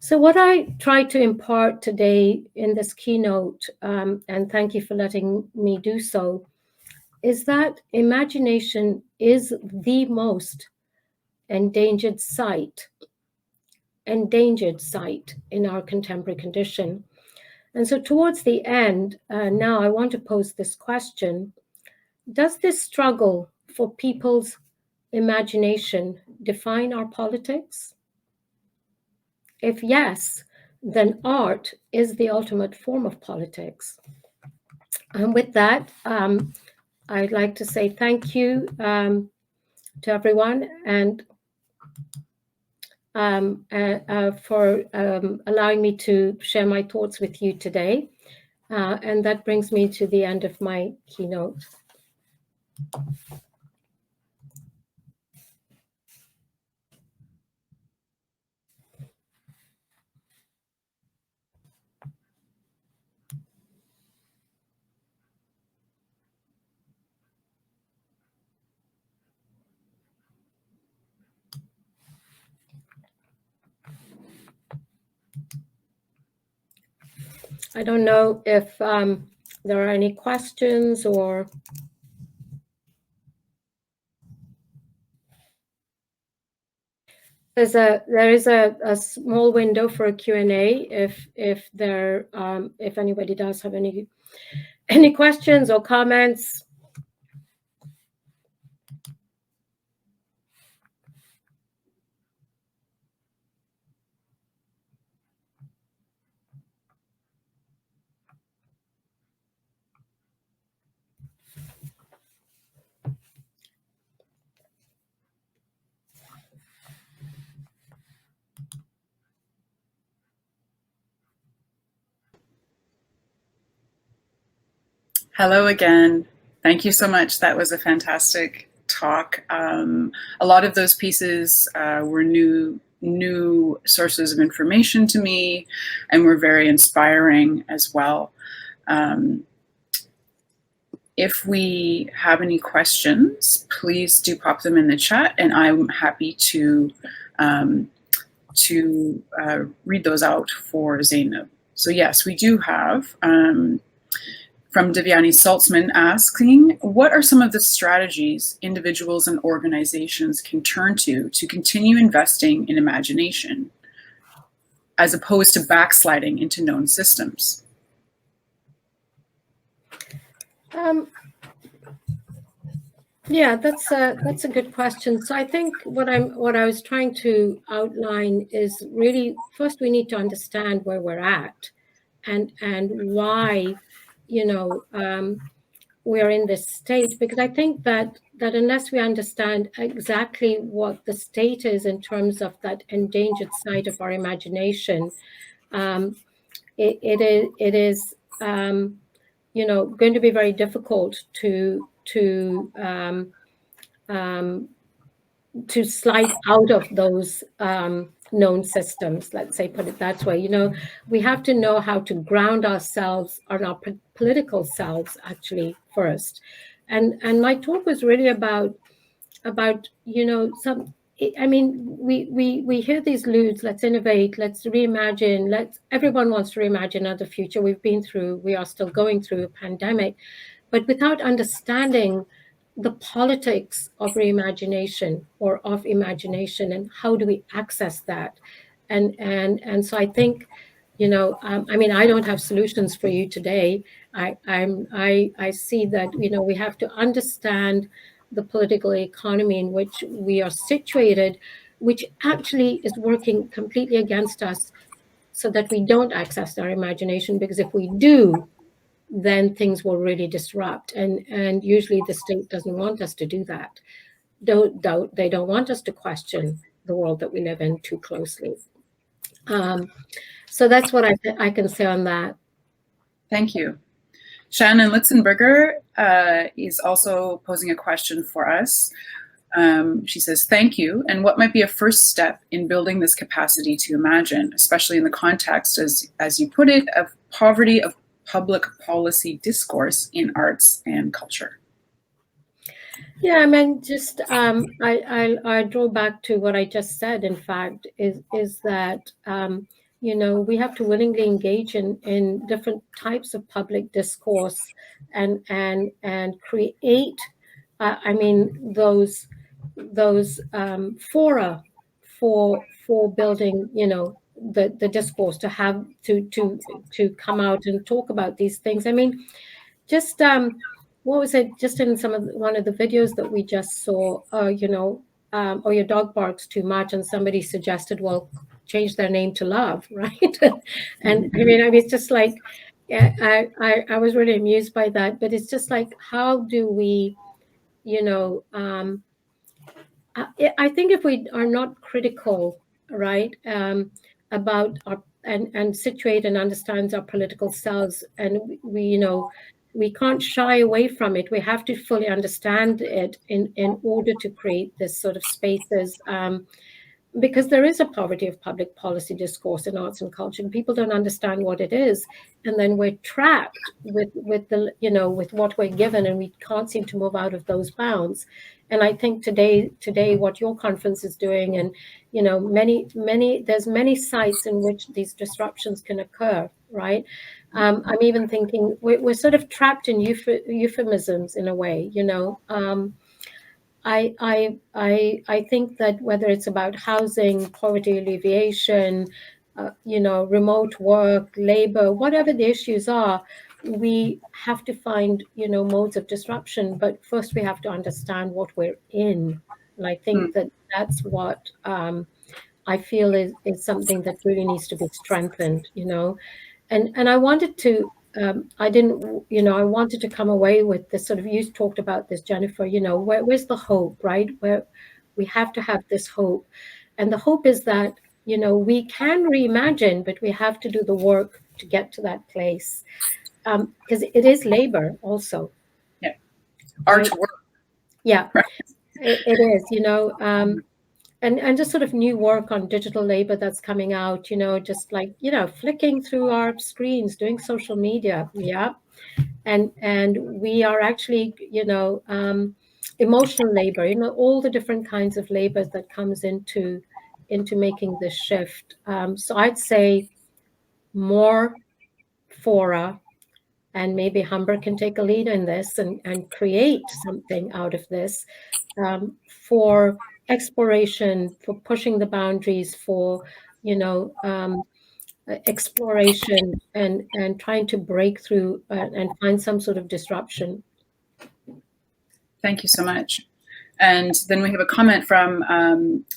So what I try to impart today in this keynote, and thank you for letting me do so, is that imagination is the most endangered site in our contemporary condition. And so towards the end, now I want to pose this question: does this struggle for people's imagination define our politics? If yes, then art is the ultimate form of politics. And with that, I'd like to say thank you to everyone, and for allowing me to share my thoughts with you today. And that brings me to the end of my keynote. I don't know if there are any questions or... There is a small window for a Q&A if anybody does have any questions or comments. Hello again. Thank you so much. That was a fantastic talk. A lot of those pieces were new sources of information to me and were very inspiring as well. If we have any questions, please do pop them in the chat, and I'm happy to read those out for Zainub. So yes, we do have from Devyani Saltzman asking, what are some of the strategies individuals and organizations can turn to continue investing in imagination, as opposed to backsliding into known systems? Yeah, that's a good question. So I think what I was trying to outline is really, first we need to understand where we're at and why, we're in this state, because I think that unless we understand exactly what the state is in terms of that endangered side of our imagination, it is going to be very difficult to slide out of those known systems, let's say, put it that way. We have to know how to ground ourselves on our political selves, actually, first. And my talk was really about some, I mean, we hear these ludes: let's innovate, let's reimagine, everyone wants to reimagine another future. We are still going through a pandemic, but without understanding the politics of reimagination or of imagination and how do we access that. And so I think I mean, I don't have solutions for you today. I see that, we have to understand the political economy in which we are situated, which actually is working completely against us, so that we don't access our imagination, because if we do, then things will really disrupt. And usually the state doesn't want us to do that. They don't want us to question the world that we live in too closely. So that's what I can say on that. Thank you. Shannon Litzenberger is also posing a question for us. She says, thank you. And what might be a first step in building this capacity to imagine, especially in the context, as you put it, of poverty of public policy discourse in arts and culture? Yeah, I mean, just I draw back to what I just said. In fact, is that we have to willingly engage in different types of public discourse and create. I mean, those fora for building, the discourse, to have to come out and talk about these things. I mean, just what was it? Just in one of the videos that we just saw, or your dog barks too much, and somebody suggested, well, change their name to Love, right? And I mean, it's just like, I was really amused by that. But it's just like, how do we, I think if we are not critical, right, about our and situate and understands our political selves, and we can't shy away from it. We have to fully understand it in order to create this sort of spaces. Because there is a poverty of public policy discourse in arts and culture, and people don't understand what it is, and then we're trapped with the with what we're given, and we can't seem to move out of those bounds. And I think today what your conference is doing, and there's many sites in which these disruptions can occur, right? I'm even thinking we're sort of trapped in euphemisms in a way, I think that whether it's about housing, poverty alleviation, remote work, labor, whatever the issues are, we have to find, modes of disruption. But first we have to understand what we're in. And I think that that's what I feel is something that really needs to be strengthened, And I wanted to, I wanted to come away with this sort of, you talked about this, Jennifer, where's the hope, right? Where we have to have this hope. And the hope is that, we can reimagine, but we have to do the work to get to that place. Because it is labor also. Yeah. Art work. Yeah, it is, and just sort of new work on digital labor that's coming out, just like, flicking through our screens, doing social media. Yeah. And we are actually, emotional labor, all the different kinds of labor that comes into making this shift. So I'd say more fora, and maybe Humber can take a lead in this and create something out of this, for exploration, for pushing the boundaries, for exploration, and trying to break through and find some sort of disruption. Thank you so much. And then we have a comment from,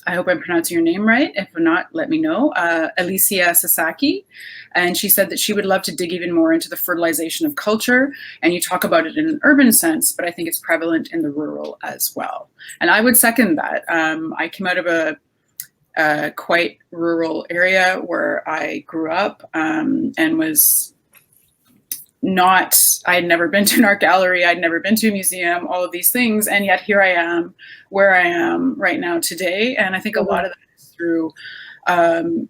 I hope I'm pronouncing your name right. If not, let me know. Alicia Sasaki. And she said that she would love to dig even more into the fertilization of culture. And you talk about it in an urban sense, but I think it's prevalent in the rural as well. And I would second that. I came out of a quite rural area where I grew up, and was I had never been to an art gallery, I'd never been to a museum, all of these things, and yet here I am where I am right now today. And I think a lot of that is through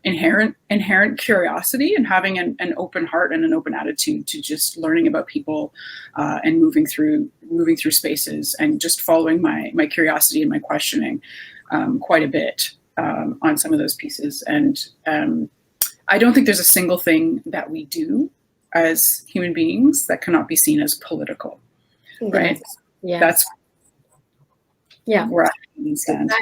inherent curiosity and having an open heart and an open attitude to just learning about people, and moving through spaces, and just following my curiosity and my questioning quite a bit on some of those pieces. And I don't think there's a single thing that we do as human beings that cannot be seen as political, right? Yes. That's where I stand.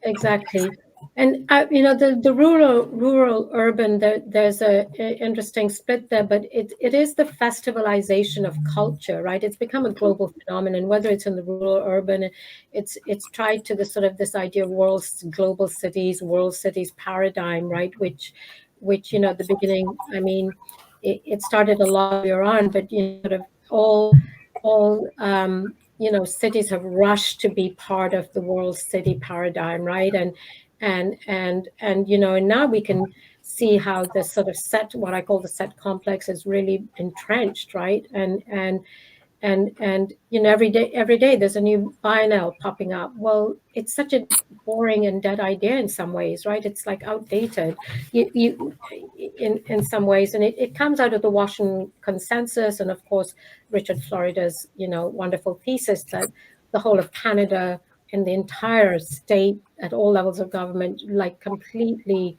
Exactly. And the rural urban, there's a interesting split there, but it is the festivalization of culture, right? It's become a global phenomenon, whether it's in the rural or urban. It's tied to the sort of this idea of global cities, world cities paradigm, right? Which at the beginning, I mean, it started a lot earlier on, but sort of all cities have rushed to be part of the world city paradigm, right? And now we can see how this sort of what I call the set complex is really entrenched, right? And every day there's a new buy now popping up. Well, it's such a boring and dead idea in some ways, right? It's like outdated in some ways, and it comes out of the Washington Consensus, and of course Richard Florida's wonderful thesis that the whole of Canada and the entire state at all levels of government like completely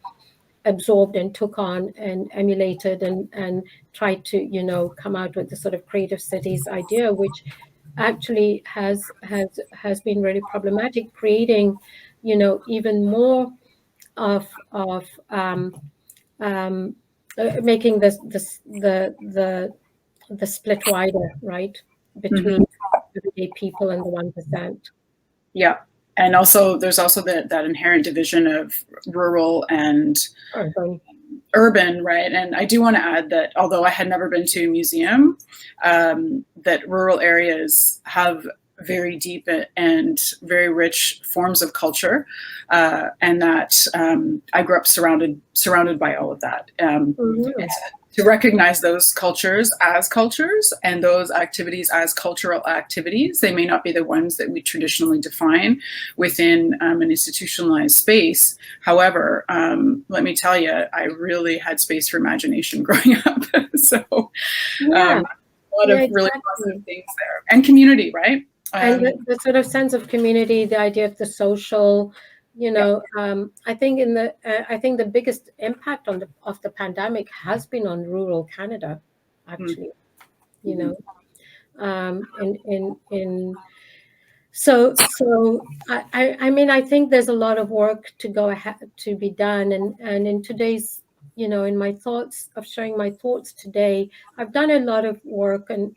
absorbed and took on and emulated and tried to come out with the sort of creative cities idea, which actually has been really problematic, creating even more of making the split wider, right, between everyday people and the 1%. Yeah. And also, there's also that inherent division of rural and urban, right? And I do want to add that although I had never been to a museum, that rural areas have very deep and very rich forms of culture, and that I grew up surrounded by all of that. To recognize those cultures and those activities as cultural activities. They may not be the ones that we traditionally define within an institutionalized space. However, let me tell you, I really had space for imagination growing up. So a lot of really positive things there. And community, right? And the sort of sense of community, the idea of the social, I think the biggest impact of the pandemic has been on rural Canada, actually. So I mean, I think there's a lot of work to go ahead to be done, and in today's in my thoughts of sharing my thoughts today, I've done a lot of work, and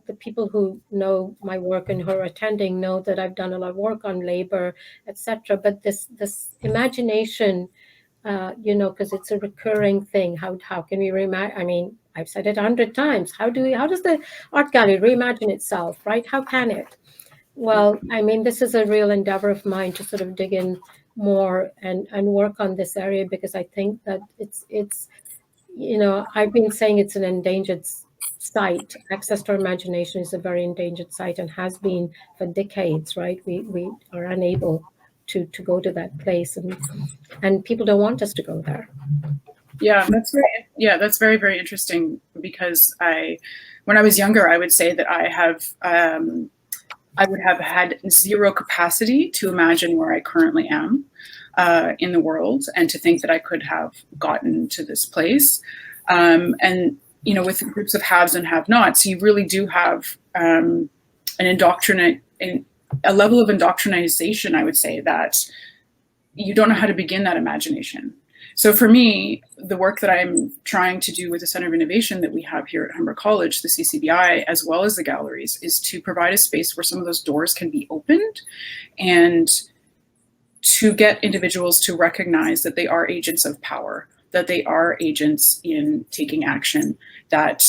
the people who know my work and who are attending know that I've done a lot of work on labor, etc. But this imagination, because it's a recurring thing. How can we reimagine? I mean, I've said it 100 times. How does the art gallery reimagine itself, right? How can it? Well, I mean, this is a real endeavor of mine to sort of dig in more and work on this area, because I think that it's I've been saying it's an endangered site. Access to our imagination is a very endangered site and has been for decades, right? We are unable to go to that place, and people don't want us to go there. Yeah, that's very, very interesting, because when I was younger, I would say that I would have had zero capacity to imagine where I currently am in the world, and to think that I could have gotten to this place. And with groups of haves and have-nots, you really do have a level of indoctrination, I would say, that you don't know how to begin that imagination. So for me, the work that I'm trying to do with the Center of Innovation that we have here at Humber College, the CCBI, as well as the galleries, is to provide a space where some of those doors can be opened, and to get individuals to recognize that they are agents of power, that they are agents in taking action, that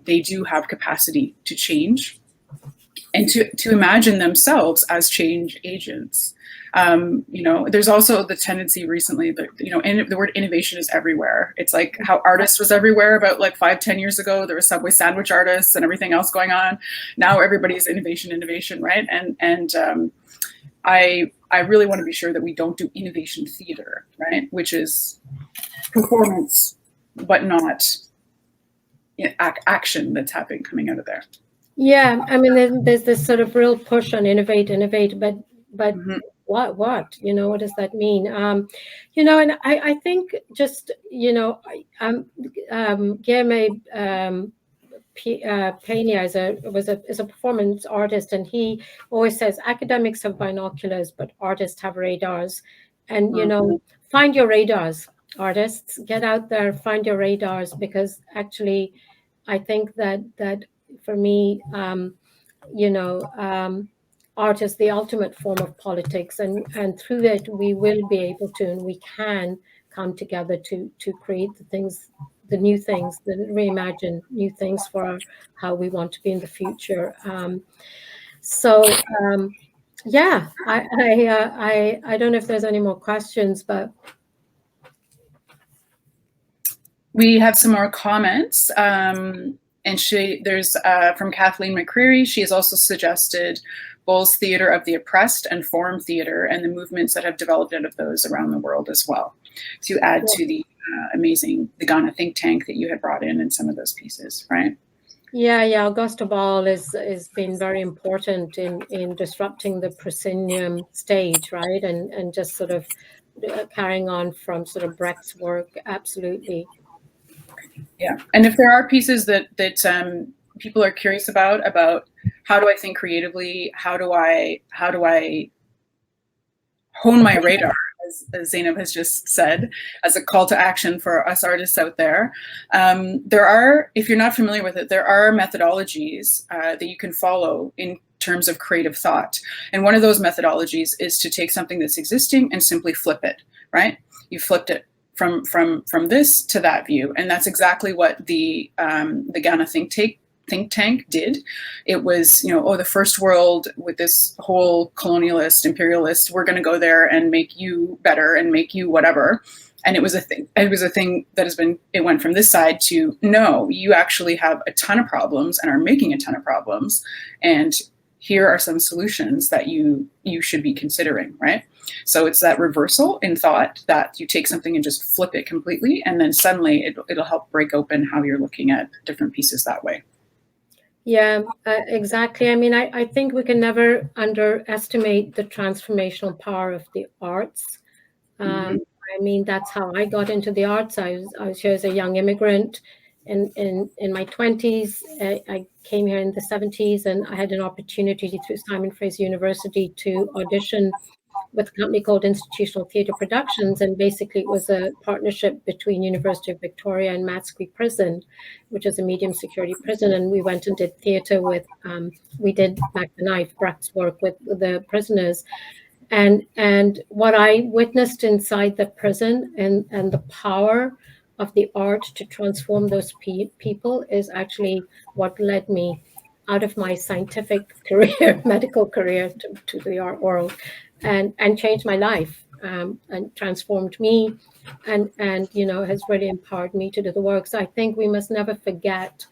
they do have capacity to change, and to imagine themselves as change agents. There's also the tendency recently that, the word innovation is everywhere. It's like how artist was everywhere about like 5-10 years ago. There was Subway sandwich artists and everything else going on. Now everybody's innovation, right? And I really want to be sure that we don't do innovation theater, right? Which is performance, but not action that's coming out of there. Yeah, I mean, there's this sort of real push on innovate, but what what does that mean? And I think just Guillermo Pena is a performance artist, and he always says academics have binoculars, but artists have radars. And, you know, find your radars, artists, get out there, find your radars, because actually I think that for me, you know, art is the ultimate form of politics, and through it we will be able to, and we can come together to create the things, the new things, the reimagine new things for how we want to be in the future. Yeah, I don't know if there's any more questions, but we have some more comments. And there's from Kathleen McCreary. She has also suggested Bowles Theatre of the Oppressed and Forum Theatre and the movements that have developed out of those around the world as well, to add to the amazing, the Ghana think tank that you had brought in some of those pieces, right? Yeah, Augusta Ball is been very important in disrupting the proscenium stage, right? And just sort of carrying on from sort of Brecht's work, absolutely. Yeah, and if there are pieces that people are curious about how do I think creatively, how do I hone my radar, as Zainub has just said, as a call to action for us artists out there. There are, if you're not familiar with it, there are methodologies that you can follow in terms of creative thought. And one of those methodologies is to take something that's existing and simply flip it, right? You flipped it from this to that view. And that's exactly what the Ghana think tank did. It was, you know, the first world with this whole colonialist, imperialist, we're going to go there and make you better and make you whatever. And it was a thing that it went from this side to, no, you actually have a ton of problems and are making a ton of problems. And here are some solutions that you should be considering, right? So it's that reversal in thought, that you take something and just flip it completely. And then suddenly it'll help break open how you're looking at different pieces that way. Yeah, exactly. I mean, I think we can never underestimate the transformational power of the arts. I mean, that's how I got into the arts. I was here as a young immigrant in my 20s. I came here in the 70s, and I had an opportunity through Simon Fraser University to audition with a company called Institutional Theatre Productions, and basically it was a partnership between University of Victoria and Matsqui Prison, which is a medium security prison, and we went and did theatre with, we did Mac the Knife, Brecht's work with the prisoners, and what I witnessed inside the prison and the power of the art to transform those people is actually what led me out of my scientific career, medical career, to the art world. And changed my life, and transformed me, and you know, has really empowered me to do the work. So I think we must never forget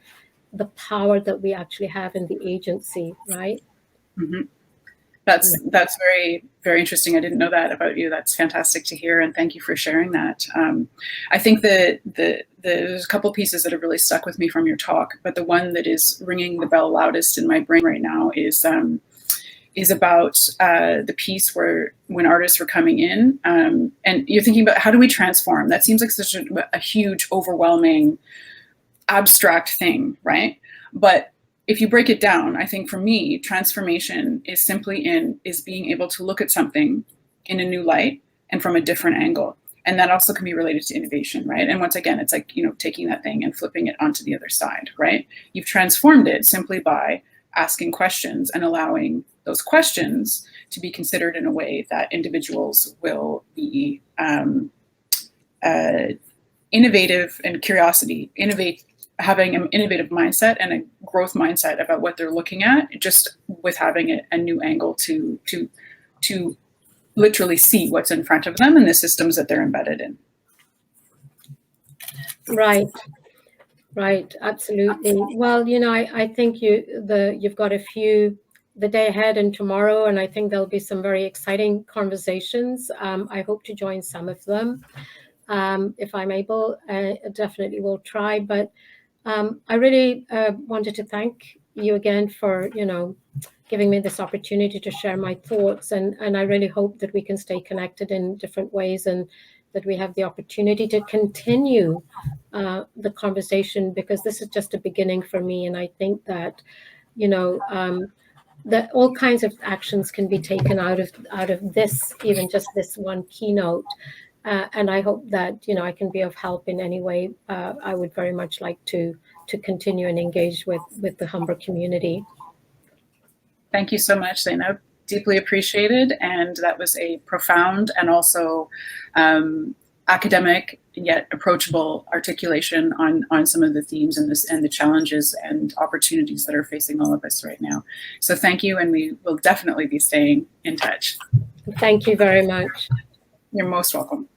the power that we actually have in the agency, right? Mm-hmm. That's very, very interesting. I didn't know that about you. That's fantastic to hear, and thank you for sharing that. I think that there's a couple pieces that have really stuck with me from your talk, but the one that is ringing the bell loudest in my brain right now is about the piece where when artists were coming in, and you're thinking about how do we transform? That seems like such a huge, overwhelming, abstract thing, right? But if you break it down, I think for me, transformation is is being able to look at something in a new light and from a different angle. And that also can be related to innovation, right? And once again, it's like, you know, taking that thing and flipping it onto the other side, right? You've transformed it simply by asking questions and allowing those questions to be considered in a way that individuals will be innovative and having an innovative mindset and a growth mindset about what they're looking at, just with having a new angle to literally see what's in front of them and the systems that they're embedded in. Right, absolutely. Well, you know, I think you've got the day ahead and tomorrow, and I think there'll be some very exciting conversations. I hope to join some of them. If I'm able, I definitely will try. But I really wanted to thank you again for, you know, giving me this opportunity to share my thoughts. And I really hope that we can stay connected in different ways, and that we have the opportunity to continue the conversation, because this is just a beginning for me. And I think that, you know, that all kinds of actions can be taken out of this, even just this one keynote. And I hope that, I can be of help in any way. I would very much like to continue and engage with the Humber community. Thank you so much, Zainub. Deeply appreciated. And that was a profound and also academic yet approachable articulation on some of the themes and the challenges and opportunities that are facing all of us right now. So thank you, and we will definitely be staying in touch. Thank you very much. You're most welcome.